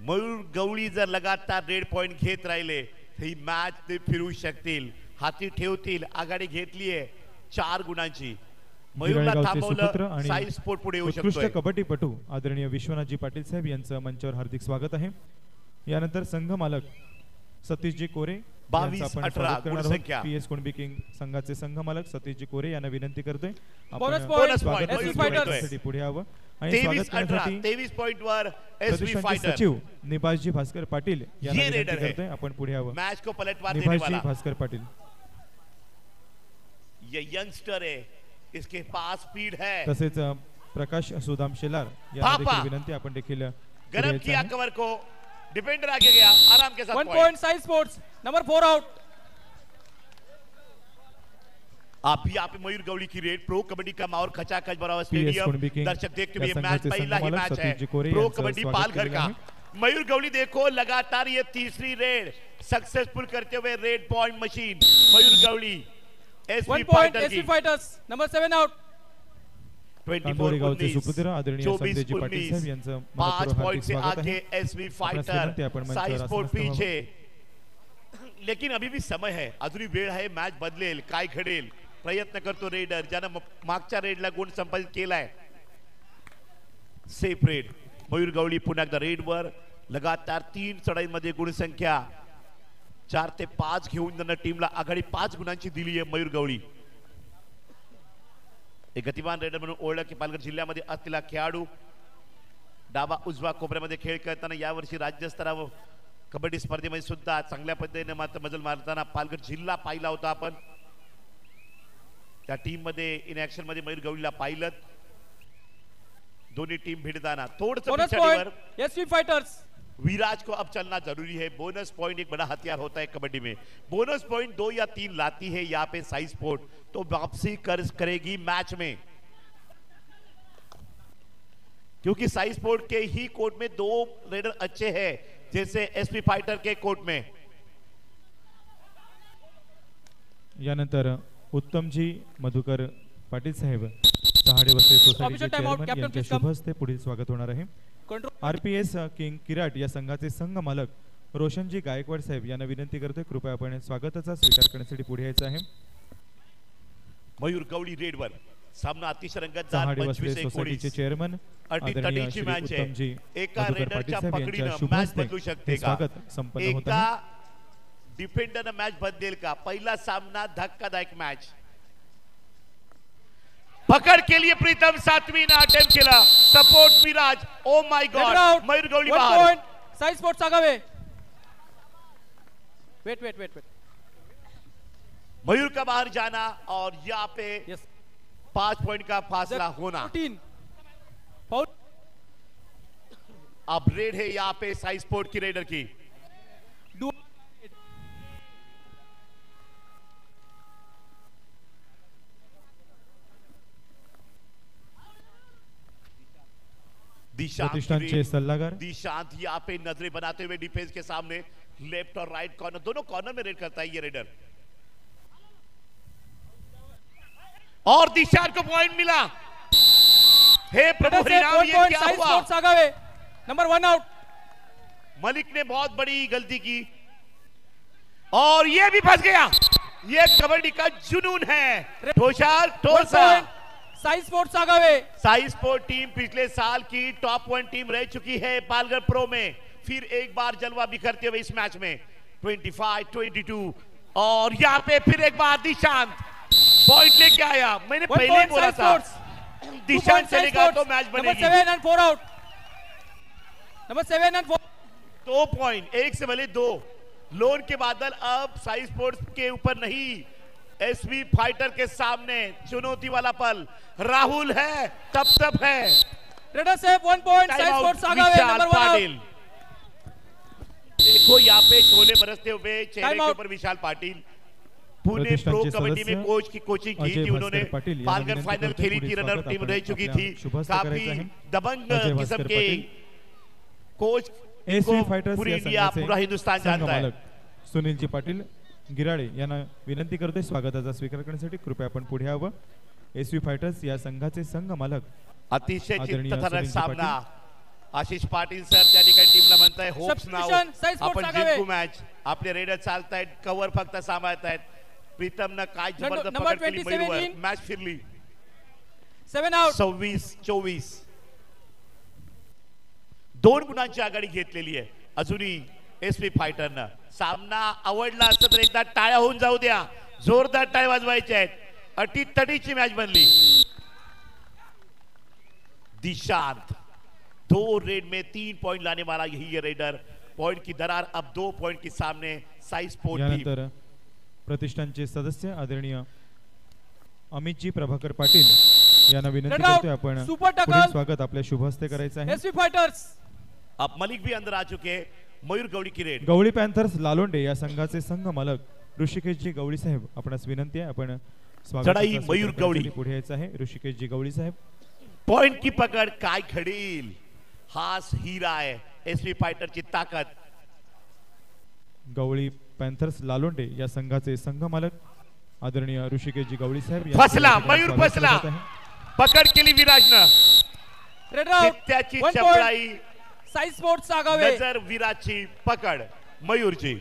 मयूर गवळी जर लगातार रेड पॉइंट घेत राहिले तर ही मॅच ते फिरू शकतील, हाती ठेवतील. आघाडी घेतलीये 4 गुणांची. मयूरला गिराळेगावचे सुपुत्र थांबवलं आणि साई स्पोर्ट पुढे येऊ उत्कृष्ट शकतोय. कबड्डीपटू आदरणीय विश्वनाथजी पाटील साहेब यांचं मंचावर हार्दिक स्वागत आहे. यानंतर संघ मालक सतीशजी कोरे 22-18 गुणसंख्या. पीएस कुणबी किंग संघाचे संघ मालक सतीशजी कोरे यांना विनंती करतोय Bonus point, Bonus स्वागत point, SV करण्यासाठी पुढे यावं आणि स्वागत 23-18 करण्यासाठी 23 पॉइंट वर एसवी प्रदेशांचे फाइटर सचिव निबासजी भास्कर पाटील यांना ये विनंती रेडर है. करतोय आपण पुढे यावं. मैच को पलटवार देने निबासजी वाला भास्कर पाटील ये यंगस्टर है, इसके पास स्पीड है. तसेच प्रकाश सुदाम शेलार यांना पापा. देखील विनंती आपण देखील पुढे गरम यायचं किया आहे. कवर को, डिफेंडर आगे गया आराम के साथ 1 point. point Sai sports number 4 out. आप यहाँ पे मयूर गौड़ी की रेड प्रो कबड्डी का माहौल खचाखच भरा हुआ PS स्टेडियम. कुणबी किंग दर्शक देखते हुए या ये मैच संघाचे पहला ही संघमालक मैच है सतीशजी कोरे प्रो यांचं कबड्डी स्वागत पालघर केलेलं का. आहे. मयूर गौड़ी देखो लगातार ये तीसरी रेड सक्सेसफुल करते हुए रेड पॉइंट मशीन मयूर गौड़ी 1 एसवी point फाइटर SV की फाइटर्स नंबर 7 आउट. कांदोळी गावचे 24-19, सुपुत्र आदरणीय संजयजी पाटील साहेब 24-19, यांचं 5 मनपूर्वक पॉइंट हार्दिक से स्वागत आगे आहे. एसवी आपणास विनंती आहे, आपण फाइटर मंचावर साई स्पोर्ट आसनस्थ व्हावं. पीछे. लेकिन अभी भी समय है, अजूनही वेळ आहे. मॅच बदलेल, काय घडेल प्रयत्न करतो रेडर ज्यानं मागच्या रेडला गुण संपादित केलाय. सेफ रेड मयूर गवळी पुन्हा एकदा रेडवर लगातार 3 चढाईमध्ये गुणसंख्या 4 ते 5 घेऊन त्यांना टीमला आघाडी 5 गुणांची दिली आहे मयूर गवळी. एक गतिमान रेडर म्हणून ओळख की पालघर जिल्ह्यामध्ये असलेला खेळाडू डावा उजवा कोपऱ्यामध्ये खेळ करताना यावर्षी राज्यस्तरावर कबड्डी स्पर्धेमध्ये सुद्धा चांगल्या पद्धतीने मात्र मजल मारताना पालघर जिल्हा पाहिला होता आपण. त्या टीम मध्ये इन ऍक्शन मध्ये मयूर गवळीला पाहिलं. दोन्ही टीम भिडताना थोडंसं बोनस पिछाडीवर पॉइंट एसवी फाइटर्स. विराज को अब चलना जरूरी है. बोनस पॉइंट एक बड़ा हथियार होता है कबड्डी में. बोनस पॉइंट 2 या 3 लाती है यहाँ पे साई स्पोर्ट तो वापसी करेगी मैच में, क्योंकि साई स्पोर्ट के ही कोर्ट में 2 रेडर अच्छे हैं जैसे एसपी फाइटर के कोर्ट में. यानंतर उत्तमजी मधुकर पाटील साहेब सहाडे वस्ते सोसायटीचे Official time out, chairman captain, यांच्या please come. शुभ हस्ते पुढील स्वागत होणार आहे. कंट्रोल. आरपीएस किंग किराट या संघाचे संघ मालक रोशनजी गायकवाड साहेब यांना विनंती करतोय कृपया आपण स्वागताचा स्वीकार करण्यासाठी पुढे यायचं आहे. मयूर गवळी रेडवर सामना अतिशय रंगतदार. सहाडे वस्ते 25-19 सोसायटीचे चेअरमन आदरणीय अटीतटीची श्री मॅच आहे. उत्तमजी एका मधुकर पाटील रेडरच्या साहेब यांच्या पकडीनं शुभ मॅच हस्ते बदलू शकते हे का? स्वागत संपन्न होत एका आहे. डिफेंडरनं मॅच बदलेल का? पहिला सामना धक्कादायक मॅच. पकड़ के लिए प्रीतम सातवीं ने अटेम्प्ट केला. Support Viraj. Oh my Header god out. Mayur Gawali 1 बाहर. point Sai sports Agawe. Wait. Mayur का बाहर जाना और यहाँ पे यस 5 पॉइंट का फासला होना. 14 फाउल. अब रेड है यहाँ पे साई स्पोर्ट की रेडर की. प्रतिष्ठानचे सल्लागार दिशांत यहाँ पे नजरें बनाते हुए डिफेंस के सामने लेफ्ट और राइट कॉर्नर दोनों कॉर्नर में रेड करता है ये रेडर. और दिशांत को पॉइंट मिला. हे प्रभु हरिनाम ये क्या साई हुआ? Sports Agawe. Number 1 out. Malik ने बहुत बड़ी गलती की और ये भी फंस गया. ये कबड्डी का जुनून है. ठोसा Sai sports Agawe. Sai sport team पिछले साल की टॉप 1 टीम रह चुकी है पालघर प्रो में. फिर एक बार जलवा बिखरते हुए इस मैच में 25-22 और यहाँ पे फिर एक बार दिशांत पॉइंट लेके आया. मैंने पहले ही बोला था दिशांत चलेगा तो मैच बनेगी. 7 and 4 out. Number 7 and 4. 2 point, एक से भले 2. लोन के बादल अब साई स्पोर्ट्स के ऊपर नहीं, एसवी फाइटर के सामने चुनौती वाला पल. राहुल है तब है. Raider safe 1 point Sai sports Agawe. Number 1 Patil. देखो यहाँ पे शोले बरसते हुए चेहरे Time के out. ऊपर विशाल पाटिल. पुणे प्रतिष्ठानचे प्रो कबड्डी में सदस्य कोच की कोचिंग की अजय थी उन्होंने. भास्कर पाटील यांना पालघर विनंती फाइनल करते खेली पुढील थी. रनर स्वागत टीम आपल्या रह चुकी आपल्या थी. शुभ हस्ते काफी करायचं आहे. दबंग अजय किस्म भास्कर के पाटील. कोच एसवी को फाइटर्स पूरी या इंडिया संघाचे पूरा हिंदुस्तान संघ जानता है. मालक सुनीलजी पाटील गिराडे यांना विनंती करतोय स्वागताचा स्वीकार करण्यासाठी कृपया आपण पुढे यावं. एसवी फाइटर्स या संघाचे संघ मालक अतिशय आदरणीय चित्तथरारक सुनीलजी सामना. आशिष पाटील सर त्या ठिकाणी टीमला म्हणताय होप्स नाव Substitution, साई स्पोर्ट्स आपण आगावे. जिंकू मॅच. आपले रेडर चालतायत, कव्हर फक्त सांभाळतायत. प्रीतमनं काय जबरदस्त number पकड केली 27 मयूरवर. in. मॅच फिरली. 7 out. 26-24. 2 गुणांची आघाडी घेतलेली आहे अजूनही एसपी फायटरनं. सामना आवडला असता तर एकदा टाळ्या होऊन जाऊ द्या. जोरदार टाळ्या वाजवायच्या आहेत. अटीतटीची मॅच बनली. दिशांत 2 रेड में 3 पॉइंट लाने वाला यही है रेडर. पॉइंट की दरार अब 2 पॉइंट के सामने साई स्पोर्ट टीम. यानंतर प्रतिष्ठानचे सदस्य आदरणीय अमितजी प्रभाकर पाटील यांना विनंती Red out. करतोय आपण Super tackle. पुढील स्वागत आपल्या शुभ हस्ते करायचं आहे. SP fighters. अब मलिक भी अंदर आ चुके हैं. मयूर गौड़ी की रेड. गवळी पॅन्थर्स लालोंडे या संघाचे संघ मालक ऋषिकेशजी गवळी साहेब आपणास विनंती आहे आपण चढाई स्वागत मयूर गवळी. पुढे यायचं आहे. ऋषिकेशजी गवळी साहेब. पॉइंट की पकड़ काय खडील. हाच हीरा आहे एसपी फायटरची ताकद. गवळी पॅन्थर्स लालोंडे या संघाचे संघ मालक आदरणीय ऋषिकेशजी गवळी साहेब यांचं फसला या ठिकाणी मयूर स्वागत फसला. करत आहे. पकड केली विराजनं. Red out. त्याची 1 चपळाई. point. साई स्पोर्ट्स आगावे. नजर विराची पकड मयूरची.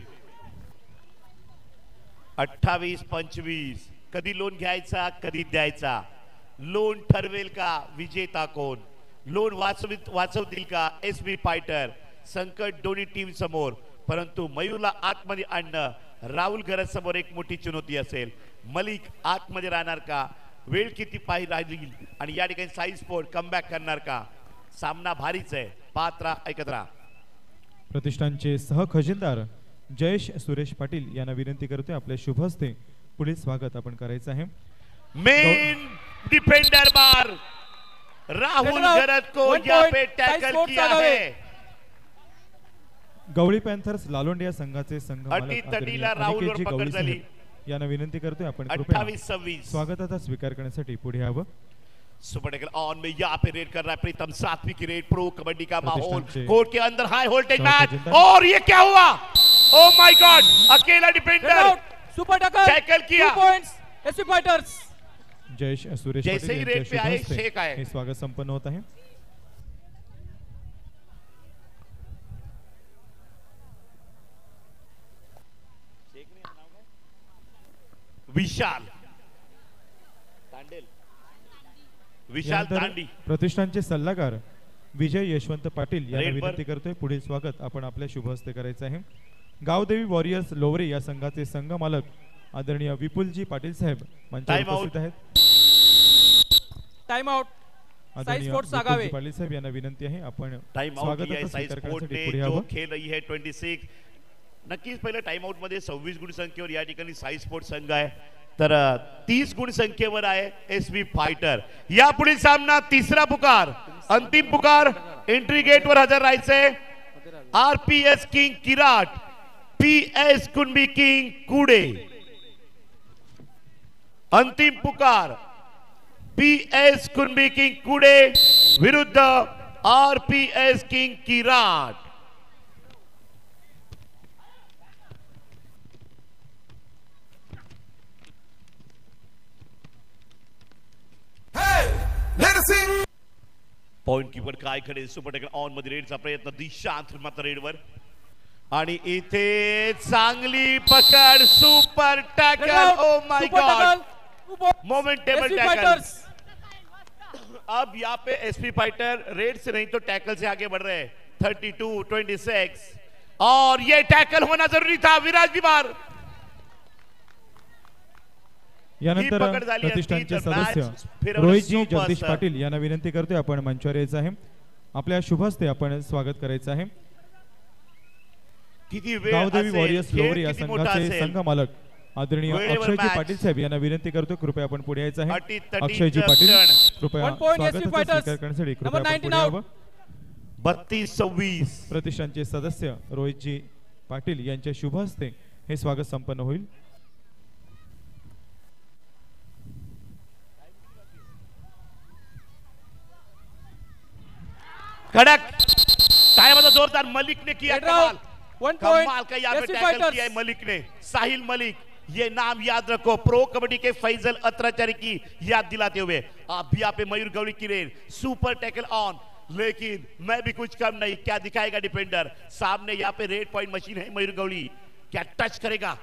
28-25. कधी लोन घ्यायचा कधी द्यायचा. लोन ठरवेल का विजेता कोण. लोन वाचवतील का एसपी फायटर. संकट दोन्ही टीम समोर परंतु मयूरला आतमध्ये आणणं राहुल गरज समोर एक मोठी चुनौती असेल. मलिक आतमध्ये राहणार का. वेळ किती पाही राहील आणि या ठिकाणी साई स्पोर्ट कमबॅक करणार का. सामना भारीच आहे. पात्रा ऐकत राहा. प्रतिष्ठानचे सह खजिनदार जयेश सुरेश पाटील यांना विनंती करतोय आपल्या शुभ हस्ते पुढील स्वागत आपण करायचं आहे. मेन डिफेंडर बार राहुल गरज को 1 यहाँ point. पे साई टैकल स्पोर्ट्स किया आगावे. है. गवळी पॅन्थर्स लालोंडे या संघाचे संघ मालक अटीतटीला आदरणीय राहुलवर अनिकेतजी पकड गवळी झाली. साहेब यांना विनंती करतोय आपण कृपया 28-26. स्वागताचा स्वीकार करण्यासाठी पुढे यावं. सुपर टैकल ऑन में यहाँ पे रेड कर रहा है प्रीतम. 7वीं की रेड. प्रो कबड्डी का माहौल. प्रतिष्ठान कोर्ट के अंदर हाई वोल्टेज सह मैच. खजिनदार. और ये क्या हुआ. Oh my god. अकेला raid defender. Out. Super tackle. Tackle किया. 2 points. SP fighters. Jayesh Suresh जैसे पाटील ही यांच्या रेड पे शुभ आए, हस्ते शेक आए. हे स्वागत संपन्न होत आहे. विशाल तांडेल. विशाल यानंतर तांडी. प्रतिष्ठानचे सल्लागार विजय यशवंत पाटील यांना रेड वर. विनंती करतोय पुढील स्वागत आपण आपल्या शुभ हस्ते करायचं आहे. गावदेवी वॉरियर्स लोवरे या संघाचे संघ मालक आदरणीय विपुलजी पाटील साहेब मंचावर Time out. उपस्थित आहेत. Time out. साई आदरणीय स्पोर्ट्स आगावे. विपुलजी पाटील साहेब यांना विनंती आहे आपण टाइम आउट लिया है स्वागताचा साई स्वीकार स्पोर्ट करण्यासाठी ने पुढे जो यावं. खेल रही है 26. नक्कीच पहिलं टाइम आउट मध्ये 26 गुण संख्येवर या ठिकाणी साई स्पोर्ट संघ आहे. तर 30 गुण संख्येवर आहे एसबी फायटर. या पुढील सामना तिसरा पुकार अंतिम पुकार. एंट्री गेट वर हजर राहायचंय. RPS king Kirat PS Kunbi king Kude. अंतिम पुकार पीएस कुणबी किंग कुडे विरुद्ध RPS king Kirat. Point keeper काय कडे. सुपर टॅकल ऑन मध्ये रेडचा प्रयत्न. दिशांत मात्र रेडवर आणि इथे चांगली पकड. Super tackle. Oh my god. मोमेंटेबल एसपी टैकल. फाइटर्स. अब यहाँ पे एसपी फाइटर रेड से नहीं तो टैकल से आगे बढ़ रहे हैं. 32-26 और ये टैकल होना जरूरी था. विराज बीमार. यानंतर ही पकड झाली असती प्रतिष्ठानचे तर match सदस्य फिरवणं रोहितजी सोपं जगदीश असतं. पाटील यांना विनंती करतोय आपण मंचावर यायचं आहे. आपल्या शुभ हस्ते आपण स्वागत करायचं आहे. किती वेळ गावदेवी असेल, वॉरियर्स खेळ लोवरे या किती मोठा संघाचे असेल. संघ मालक आदरणीय वेळेवर अक्षयजी match. पाटील साहेब यांना विनंती करतो कृपया आपण पुढे यायचं आहे. अटी-तटीचं अक्षयजी पाटील क्षण. कृपया 1 point SC स्वागताचा Fighters. स्वीकार करण्यासाठी कृपया Number आपण 19 पुढे out. यावं. 32-26 प्रतिष्ठानचे सदस्य रोहितजी पाटील यांच्या शुभ हस्ते हे स्वागत संपन्न होईल. कडक टाइम जोरदार. मलिक ने किया Red out. कमाल. 1 point. कमाल का यहाँ पे SC टैकल Fighters. किया है मलिक ने. साहिल मलिक ये नाम याद रखो. प्रो कबड्डी के फैजल अत्राचारी की याद दिलाते हुए अब यहाँ पे मयूर गौड़ी की रेड. Super tackle on. लेकिन मैं भी कुछ कम नहीं. क्या दिखाएगा डिफेंडर. सामने यहाँ पे रेड पॉइंट मशीन है मयूर गौड़ी. क्या टच करेगा.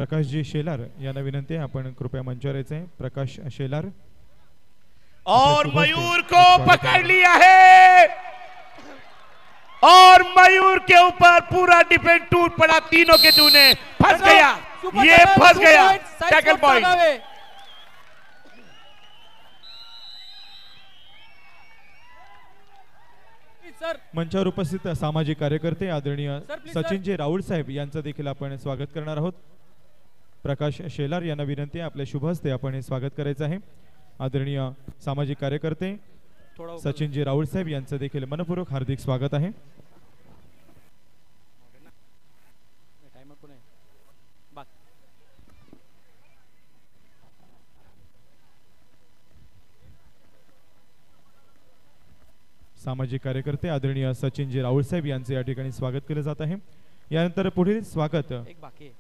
प्रकाशजी शेलार यांना विनंती आहे आपण कृपया मंचावर यायचे आहे. प्रकाश शेलार और अपने शुभ हस्ते मयूर को स्वागत पकड़ है. लिया है और मयूर के ऊपर पूरा डिफेंस टूट पड़ा. तीनों के टूने फंस गया. सुपर ये टैकल, फंस 2 गया. points, side tackle sports point. आगावे. सर मंचावर उपस्थित सामाजिक कार्यकर्ते आदरणीय Sir, please, सचिनजी राऊळ साहेब यांचं देखील आपण स्वागत करणार आहोत. प्रकाश शेलार यांना विनंती आहे आपल्या शुभ हस्ते आपण हे स्वागत करायचं आहे. आदरणीय सामाजिक कार्यकर्ते थोडा सचिनजी राऊळ साहेब यांचं देखील मनपूर्वक हार्दिक स्वागत आहे. टाइमर कोण आहे बाक सामाजिक कार्यकर्ते आदरणीय सचिनजी राऊळ साहेब यांचे या ठिकाणी स्वागत केले जात आहे. यानंतर पुढील स्वागत एक बाकी आहे.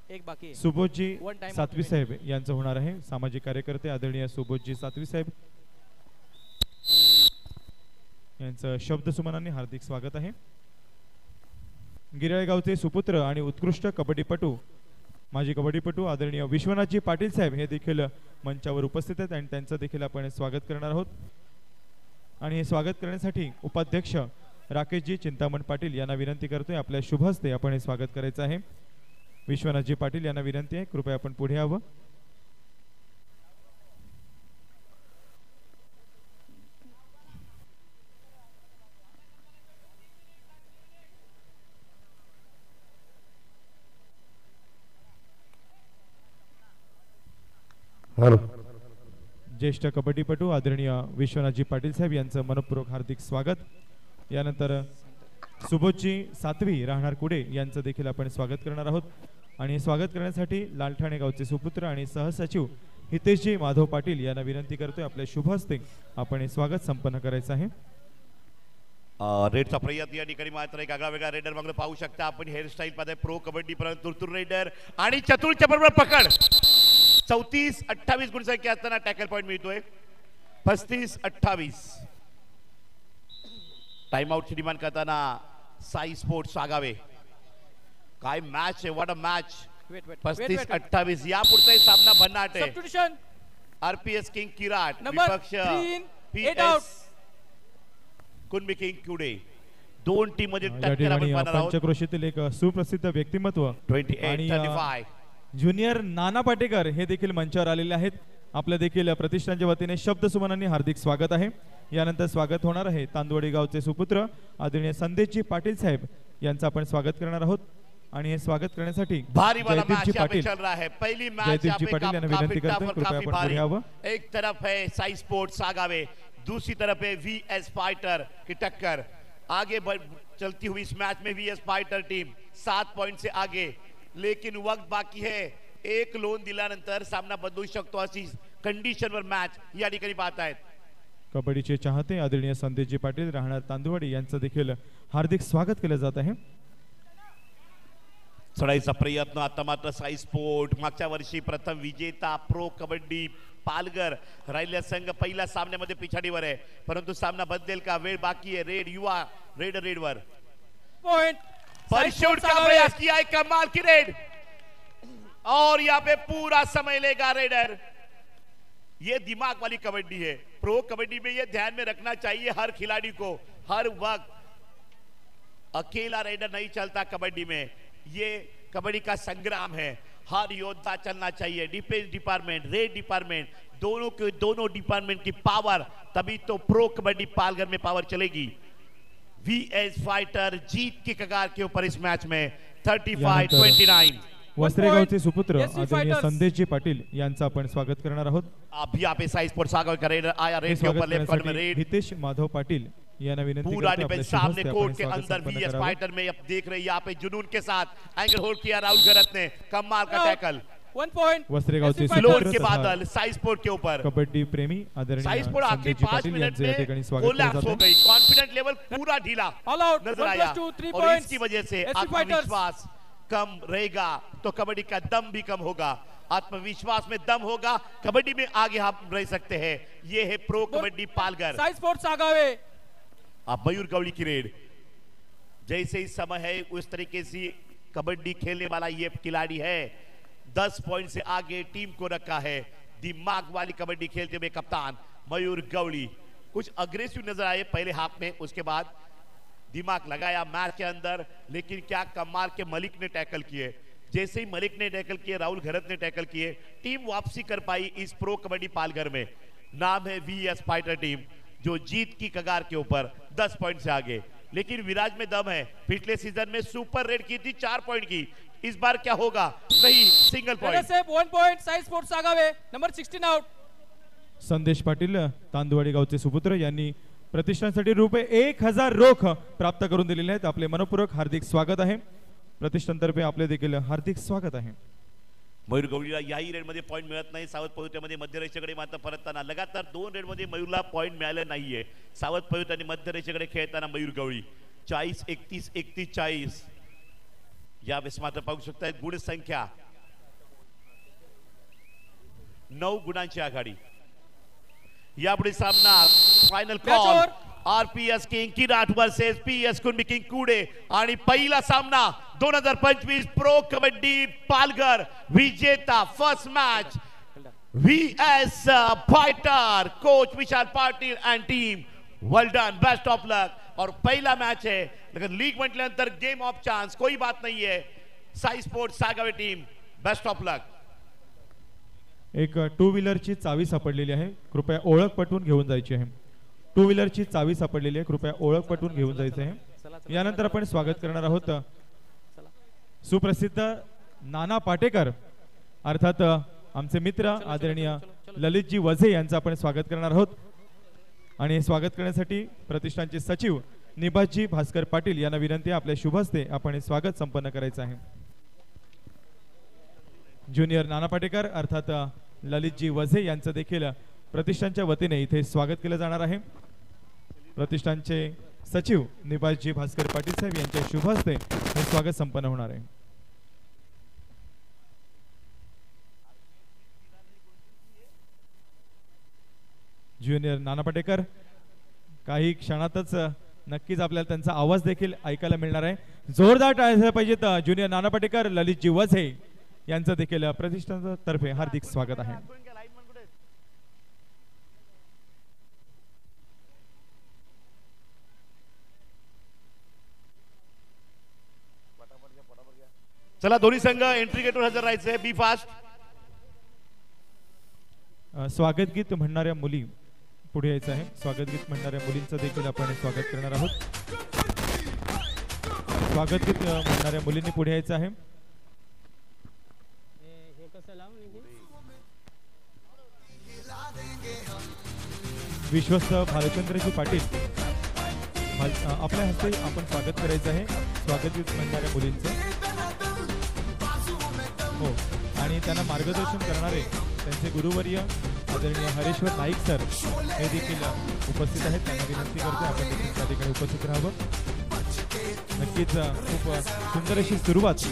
एक बाकी आहे. सुबोधजी One time out सातवी remaining. साहेब यांचं होणार आहे. सामाजिक कार्यकर्ते आदरणीय सुबोधजी सातवी साहेब यांचं शब्द सुमनांनी हार्दिक स्वागत आहे. गिराळेगावचे सुपुत्र आणि उत्कृष्ट कबड्डीपटू माजी कबड्डीपटू आदरणीय विश्वनाथजी पाटील साहेब हे देखील मंचावर उपस्थित आहेत आणि त्यांचं देखील आपण स्वागत करणार आहोत. आणि हे स्वागत करण्यासाठी उपाध्यक्ष राकेशजी चिंतामण पाटील यांना विनंती करतोय आपल्या शुभ हस्ते आपण हे स्वागत करायचं आहे. विश्वनाथजी पाटील यांना विनंती आहे कृपया आपण पुढे यावं. ज्येष्ठ कबड्डीपटू आदरणीय विश्वनाथजी पाटील साहेब यांचं मनपूर्वक हार्दिक स्वागत. यानंतर सुबोधजी सातवी राहणार कुडे यांचं देखील आपण स्वागत करणार आहोत. आणि स्वागत करण्यासाठी लालठाणे गावचे सुपुत्र आणि सहसचिव हितेशजी माधव पाटील यांना विनंती करतोय आपल्या शुभ हस्ते आपण हे स्वागत संपन्न करायचं आहे. रेडचा प्रयत्न या ठिकाणी मात्र एक आगळा वेगळा रेडर मागं पाहू शकता आपण. हेअरस्टाईल मध्ये प्रो कबड्डी पर्यंत तुरतुर रेडर आणि चतुरच्या बरोबर पकड. 34-28 गुणसंख्या असताना टॅकल पॉइंट मिळतोय. 35-28 टाइम आउटची डिमांड करताना साई स्पोर्ट्स आगावे. काय मॅच आहे. What a match. Wait wait 35-28 या पुढचा सामना भन्नाट आहे. Substitution RPS king Kirat number विपक्ष 3 8 आउट. कुणबी किंग क्युडे. दोन टीम मध्ये या टक्कर आपण ठिकाणी पाहणार आहोत. पंचक्रोशीतील एक सुप्रसिद्ध व्यक्तिमत्व आणि 28-35 ज्युनियर नाना पाटेकर हे देखील मंचावर आलेले आहेत. आपल्या देखील प्रतिष्ठानच्या वतीने शब्द सुमनांनी हार्दिक स्वागत आहे. यानंतर स्वागत होणार आहे तांदवडी गावचे सुपुत्र आदरणीय संदेशजी पाटील साहेब यांचं आपण स्वागत करणार आहोत. आणि हे स्वागत करण्यासाठी भारी वाला मैच जयदीपजी यहाँ पे पाटील चल रहा है. पहली मैच जयदीपजी यहाँ पे पाटील यांना काफी विनंती करतोय टफ और कृपया काफी आपण पुढे भारी. यावं. एक तरफ है साई स्पोर्ट्स आगावे, दूसरी तरफ है वीएस फाइटर की टक्कर. आगे चलती हुई इस मैच में वीएस फाइटर टीम 7 पॉइंट से आगे, लेकिन वक्त बाकी है. एक लोन दिल्यानंतर सामना बदलू शकतो अशी कंडिशनवर मॅच या ठिकाणी पाहतायत. कबड्डीचे चाहते आदरणीय संदेशजी पाटील राहणार तांदवडी यांचं देखील हार्दिक स्वागत केलं जात आहे. चढाईचा प्रयत्न आता मात्र साई स्पोर्ट मागच्या वर्षी प्रथम विजेता प्रो कबड्डी पालघर राहिलेला संघ पहिल्या सामन्यामध्ये पिछाडीवर आहे. परंतु सामना बदलेल का. वेळ बाकी है. रेड युवा रेडवर पॉइंट परशुट का प्रयास किया है. कमाल की रेड और यहाँ पे पूरा समय लेगा रेडर. ये दिमाग वाली कबड्डी है. प्रो कबड्डी में ये ध्यान में रखना चाहिए हर खिलाड़ी को. हर वक्त अकेला रेडर नहीं चलता कबड्डी में. ये कबड्डी का संग्राम है. हर योद्धा चलना चाहिए. डिफेंस डिपार्टमेंट, रेड डिपार्टमेंट, दोनों डिपार्टमेंट की पावर, तभी तो प्रो कबड्डी पालघर में पावर चलेगी. वीएस फाइटर जीत की कगार के ऊपर इस मैच में 35-29. वस्त्रेगावचे सुपुत्र Yes, we आदरणीय fighters. संदेशजी पाटील यांचं आपण स्वागत करणार आहोत. अभी यहाँ पे साई स्पोर्ट्स आगावे का रेडर आया. हे रेड के स्वागत ऊपर लेफ्ट कॉर्नर में करण्यासाठी रेड. हितेश माधव पाटील यांना विनंती पूरा करतो आपल्या डिफेंस शुभ सामने हस्ते कोर्ट आपण के स्वागत अंदर संपन्न वीएस करावं. फाइटर में अब देख रहे हैं यहाँ पे जुनून के साथ एंगल होल्ड किया राहुल गरत ने. कमाल का टैकल. 1 पॉइंट वस्त्रेगावचे SC लोड सुपुत्र के तथा बादल साई स्पोर्ट के ऊपर. कबड्डी प्रेमी आदरणीय साई स्पोर्ट आखिरी संदेशजी 5 पाटील मिनट यांचं या ठिकाणी में स्वागत केलं कोलैप्स हो जातं. गई. कॉन्फिडेंट लेवल पूरा ढीला ऑल आउट. नजर 1 आया. + 2 3 और पॉइंट्स. इसकी वजह से SC फाइटर्स आत्मविश्वास कम रहेगा तो कबड्डी का दम भी कम होगा. आत्मविश्वास में दम होगा, कबड्डी में आगे हम रह सकते हैं. ये है प्रो कबड्डी पालघर. साई स्पोर्ट्स आगावे. अब मयूर गौड़ी की रेड. जैसे ही समय है उस तरीके से कबड्डी खेलने वाला ये खिलाड़ी है. 10 पॉइंट से आगे टीम को रखा है। दिमाग वाली कबड्डी खेलते हुए कप्तान मयूर गवड़ी कुछ अग्रेसिव नजर आए पहले हाफ में, उसके बाद दिमाग लगाया मैच के अंदर, लेकिन क्या कमाल के मलिक ने टैकल किए। जैसे ही मलिक ने टैकल किए, राहुल घरत ने टैकल किए, टीम वापसी कर पाई इस प्रो कबड्डी पालघर में। नाम है वीएस फाइटर टीम, जो जीत की कगार के ऊपर 10 पॉइंट से आगे। लेकिन विराज में दम है, पिछले सीजन में सुपर रेड की थी 4 पॉइंट की, इस बार क्या होगा? नहीं, single point. 1 point Sai sports Agawe, number 16 out. Sandesh Patil तांदुवाडी गावचे सुपुत्र यांनी प्रतिष्ठानसाठी ₹1000 रोख प्राप्त करून दिलेले आहेत। आपले मनपूर्वक हार्दिक स्वागत आहे। प्रतिष्ठानतर्फे आपले देखील हार्दिक स्वागत आहे। मयूर गवळीला याही रेडमध्ये पॉईंट मिळत नाही। सावध पवित्र्यामध्ये मध्यरेषेकडे मात्र परतताना लगातार 2 रेडमध्ये मयूरला पॉईंट मिळाले नाहीये। सावध पवित्र आणि मध्यरेषेकडे खेळताना मयूर गवळी 40 31 31 40 या वेळेस मात्र पाहू शकताय गुण संख्या 9 गुणांची आघाडी। यापुढे सामना final call RPS king Kirat versus PS Kunbi king Kude आणि पहिला सामना 2025 प्रो कबड्डी पालघर विजेता first match VS fighter coach Vishal Patil and team well done best of luck. और पहला मैच है लेकिन लीग म्हटल्यानंतर गेम ऑफ चांस कोई बात नहीं है। Sai sports Sagawe team best of luck. एक 2 व्हीलरची चावी सापडलेली आहे, कृपया ओळख पटवून घेऊन जायची आहे। 2 व्हीलरची चावी सापडलेली आहे, कृपया ओळख पटवून घेऊन जायचं आहे। यानंतर आपण स्वागत करणार आहोत सुप्रसिद्ध नाना पाटेकर अर्थात आमचे मित्र आदरणीय ललितजी वझे यांचं आपण स्वागत करणार आहोत। आणि स्वागत करण्यासाठी प्रतिष्ठानचे सचिव निभाजी भास्कर पाटील यांना विनंती आहे, आपल्या शुभ हस्ते आपण स्वागत संपन्न करायचं आहे। ज्युनियर नाना पाटेकर अर्थात ललितजी वझे यांचं देखील प्रतिष्ठानच्या वतीने इथे स्वागत केलं जाणार आहे। प्रतिष्ठानचे सचिव निभाजी भास्कर पाटील साहेब यांच्या शुभ हस्ते हे स्वागत संपन्न होणार आहे। ज्युनियर नाना पाटेकर काही क्षणातच नक्कीच आपल्याला त्यांचा आवाज देखील ऐकायला मिळणार आहे। जोरदार टाळ्या पाहिजेत ज्युनियर नाना पाटेकर ललितजी वझे यांचं देखील प्रतिष्ठानतर्फे हार्दिक स्वागत आहे। चला दोन्ही संघ एंट्री गेटवर हजर राहायचे, बी फास्ट। स्वागत गीत म्हणणाऱ्या मुली पुढे यायचं आहे। स्वागत गीत म्हणणाऱ्या मुलींचं देखील आपण स्वागत करणार आहोत। स्वागत गीत म्हणणाऱ्या मुलींनी पुढे यायचं आहे। विश्वस्त भालचंद्रजी पाटील आपल्या हस्ते आपण स्वागत करायचं आहे स्वागत गीत म्हणणाऱ्या मुलींचं। हो, आणि त्यांना मार्गदर्शन करणारे त्यांचे गुरुवर्य आदरणीय हरेश्वर नाईक सर हे देखील उपस्थित आहेत। त्यांना विनंती करतो आपण देखील त्या ठिकाणी उपस्थित राहावं। नक्कीच खूप सुंदर अशी सुरुवात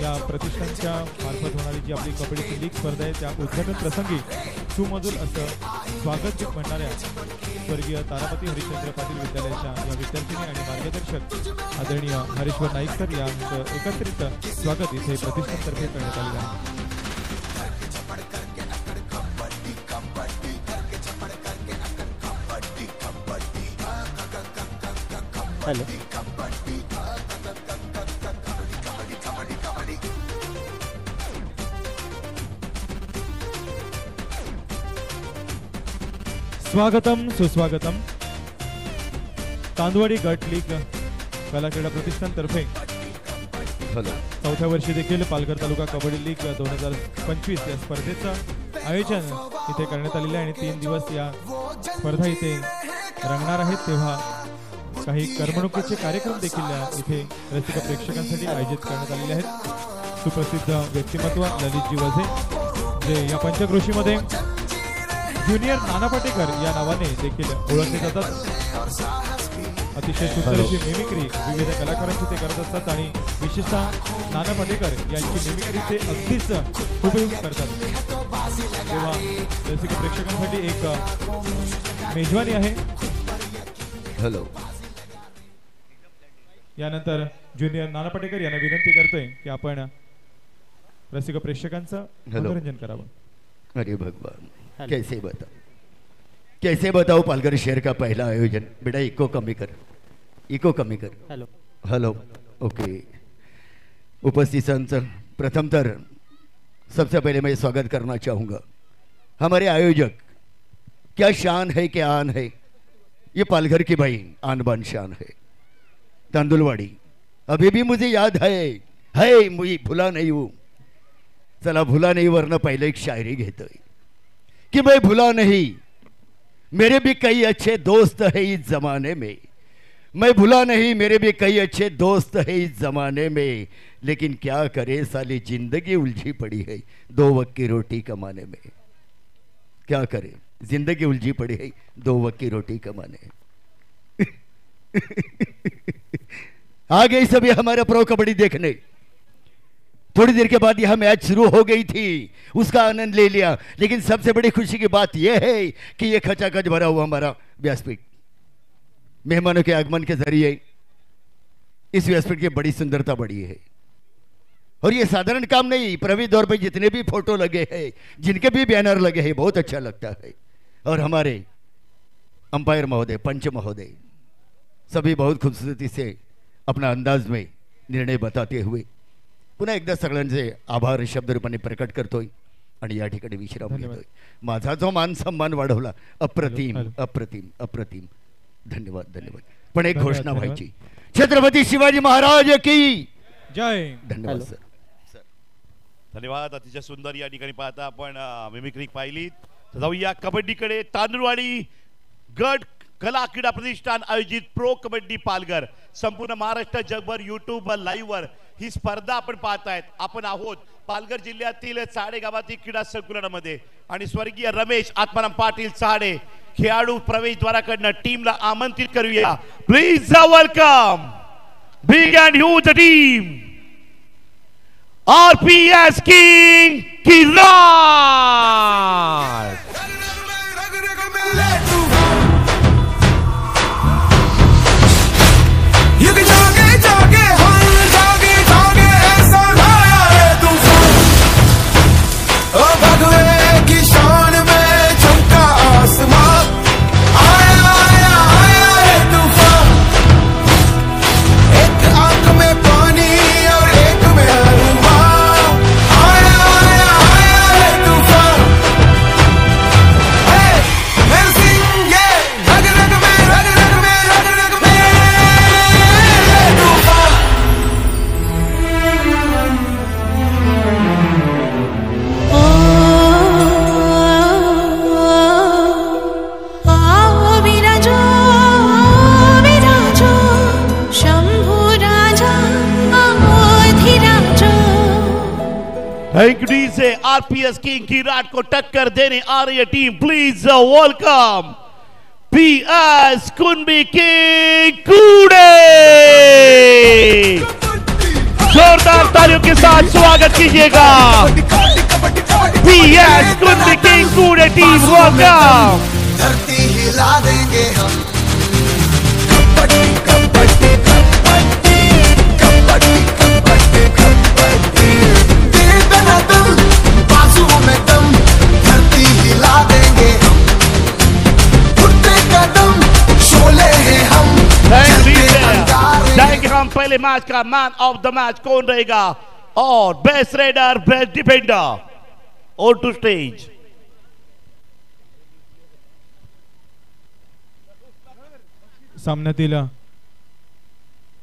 या प्रतिष्ठानच्या मार्फत होणारी जी आपली कबड्डीची लीग स्पर्धा आहे त्या उद्घाटन प्रसंगी सुमधुर असं स्वागत गीत म्हणणाऱ्या स्वर्गीय तारापती हरिश्चंद्र पाटील विद्यालयाच्या या विद्यार्थिनी आणि मार्गदर्शक आदरणीय हरेश्वर नाईक सर यांचं एकत्रित स्वागत इथे प्रतिष्ठानतर्फे करण्यात आलेलं आहे। हॅलो, स्वागतम सुस्वागतम। तांदवाडी गट लीग कला क्रीडा प्रतिष्ठान तर्फे चौथ्या वर्षी देखील पालघर तालुका कबड्डी लीग 2025 या स्पर्धेचं आयोजन इथे करण्यात आलेलं आहे आणि 3 दिवस या स्पर्धा इथे रंगणार आहेत। तेव्हा काही करमणुकीचे कार्यक्रम देखील इथे रसिक प्रेक्षकांसाठी आयोजित करण्यात आलेले आहेत। सुप्रसिद्ध व्यक्तिमत्व ललितजी वझे जे या पंचक्रोशीमध्ये ज्युनियर नाना पाटेकर या नावाने देखील ओळखले जातात। अतिशय सुंदर अशी मिमिक्री विविध कलाकारांची ते करत असतात आणि विशेषतः नाना पाटेकर यांची मिमिक्री ते अगदीच हुबेहूब करतात। तेव्हा रसिक प्रेक्षकांसाठी एक मेजवानी आहे। हॅलो, यानंतर ज्युनियर नाना पाटेकर यांना विनंती करतोय की आपण रसिक प्रेक्षकांचं Hello. मनोरंजन करावं. अरे भगवान, कैसे बताओ पालघर शहर का पहला आयोजन. बेटा इको कमी कर. हेलो. ओके. उपस्थितांचं प्रथम तर सबसे पहले मैं स्वागत करना चाहूँगा. हमारे आयोजक, क्या शान है, क्या आन है. ये पालघर की भाई आन बान शान है. तांदुलवाड़ी अभी भी मुझे याद है मुझे भुला नहीं हूँ. चला भुला नहीं वरना पहले एक शायरी घेतोय कि मैं भुला नहीं, मेरे भी कई अच्छे दोस्त है इस जमाने में. मैं भुला नहीं, मेरे भी कई अच्छे दोस्त है इस जमाने में. लेकिन क्या करे साली जिंदगी उलझी पड़ी है 2 वक्त की रोटी कमाने में. क्या करे, जिंदगी उलझी पड़ी है 2 वक्त की रोटी कमाने. आ गई सभी हमारे प्रो कबड्डी देखने. थोड़ी देर के बाद यह मैच शुरू हो गई थी, उसका आनंद ले लिया. लेकिन सबसे बड़ी खुशी की बात यह है कि यह खचाखच भरा हुआ हमारा व्यासपीठ मेहमानों के आगमन के जरिए इस व्यासपीठ की बड़ी सुंदरता बढ़ी है. और ये साधारण काम नहीं, प्रवी दौर पे जितने भी फोटो लगे हैं, जिनके भी बैनर लगे हैं, बहुत अच्छा लगता है. और हमारे अंपायर महोदय, पंच महोदय सभी बहुत खूबसूरती से अपना अंदाज में निर्णय बताते हुए पुन्हा एकदा सगळ्यांचे आभार शब्द रूपाने प्रकट करतोय आणि या ठिकाणी विश्राम घेतोय. माझा जो मान सन्मान वाढवला, अप्रतिम अप्रतिम अप्रतिम. धन्यवाद. पण एक घोषणा व्हायची. छत्रपती शिवाजी महाराज की जय. धन्यवाद सर. धन्यवाद. अतिशय सुंदर या ठिकाणी पाहता आपण मिमिक्री पाहिली. जाऊया कबड्डीकडे. तांदुळवाडी गट कला क्रीडा प्रतिष्ठान आयोजित प्रो कबड्डी पालघर संपूर्ण महाराष्ट्र जगभर युट्यूब लाईव्ह वर ही स्पर्धा आपण पाहतायत. आपण आहोत पालघर जिल्ह्यातील चाडे गावातील क्रीडा संकुलामध्ये आणि स्वर्गीय रमेश आत्माराम पाटील चाडे खेळाडू प्रवेशद्वाराकडनं टीमला आमंत्रित करूया. Please welcome big and huge team RPS king Kirad. Thank you DJ. RPS king Kirad को टक्कर देने आ रही है team. Please welcome PS Kunbi king कूड़े. जोरदार तालियों के साथ स्वागत कीजिएगा PS कुंबी किंग कूड़े टीम. वेलकम. धरती हिला देंगे हम. कबड्डी कबड्डी कबड्डी कबड्डी कबड्डी कबड्डी. दिल में दम, बाजुओं में दम, धरती हिला देंगे हम. उठते कदम, शोले हैं हम. जाएंगे हम. पहले मैच का मैन ऑफ द मैच कौन रहेगा और best raider best defender on to stage. सामन्यातील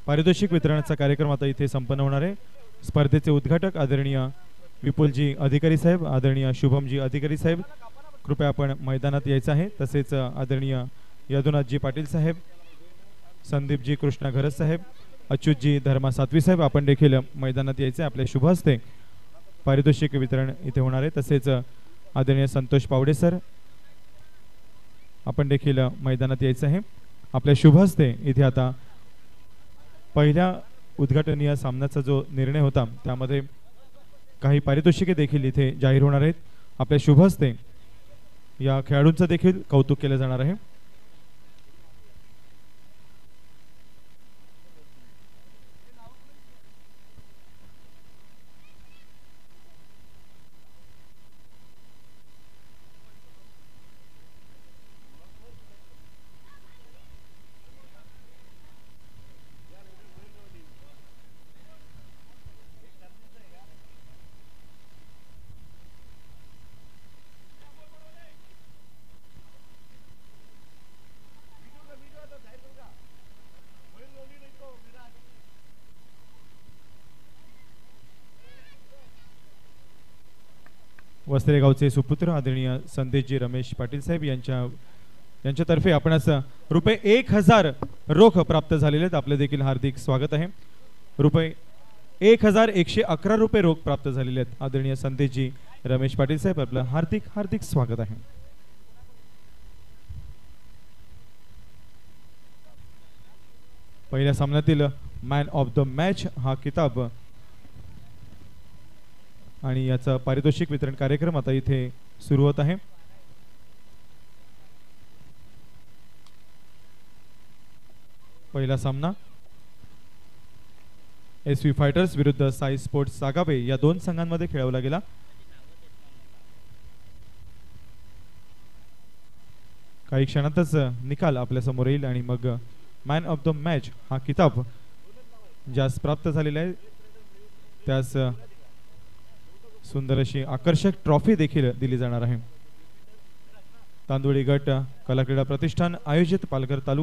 पारितोषिक वितरणाचा कार्यक्रम आता इथे संपन्न होणार आहे. स्पर्धेचे उद्घाटक आदरणीय विपुलजी अधिकारी साहेब, आदरणीय शुभमजी अधिकारी साहेब, कृपया आपण मैदानात यायचं आहे. तसेच आदरणीय यदुनाथजी पाटील साहेब, संदीपजी कृष्णा घरस साहेब, अच्युतजी धर्मा सातवी साहेब, आपण देखील मैदानात यायचं आहे. आपल्या शुभ हस्ते पारितोषिक वितरण इथे होणार आहे. तसेच आदरणीय संतोष पावडे सर, आपण देखील मैदानात यायचं आहे. आपल्या शुभ हस्ते इथे आता पहिल्या उद्घाटनीय सामन्याचा जो निर्णय होता त्यामध्ये काही पारितोषिके देखील इथे जाहीर होणार आहेत. आपल्या शुभ हस्ते या खेळाडूंचं देखील कौतुक केलं जाणार आहे. वस्त्रेगावचे सुपुत्र आदरणीय संदेशजी रमेश पाटील साहेब यांच्यातर्फे आपणास रुपये 1000 रोख प्राप्त झालेले आहेत. आपले देखील हार्दिक स्वागत आहे. रुपये 1111 रुपये रोख प्राप्त झालेले आहेत. आदरणीय संदेशजी रमेश पाटील साहेब आपलं हार्दिक हार्दिक स्वागत आहे. पहिल्या सामन्यातील मॅन ऑफ द मॅच हा किताब आणि याचा पारितोषिक वितरण कार्यक्रम आता इथे सुरू होत आहे. पहिला सामना SV फायटर्स विरुद्ध साई स्पोर्ट्स सागावे या दोन संघांमध्ये खेळवला गेला. काही क्षणातच निकाल आपल्या समोर येईल आणि मग मॅन ऑफ द मॅच हा किताब ज्यास प्राप्त झालेला आहे त्यास सुंदर अशी आकर्षक ट्रॉफी देखील दिली जाणार आहे. तांदुळी गट कला क्रीडा प्रतिष्ठान आयोजित पालघर तालुका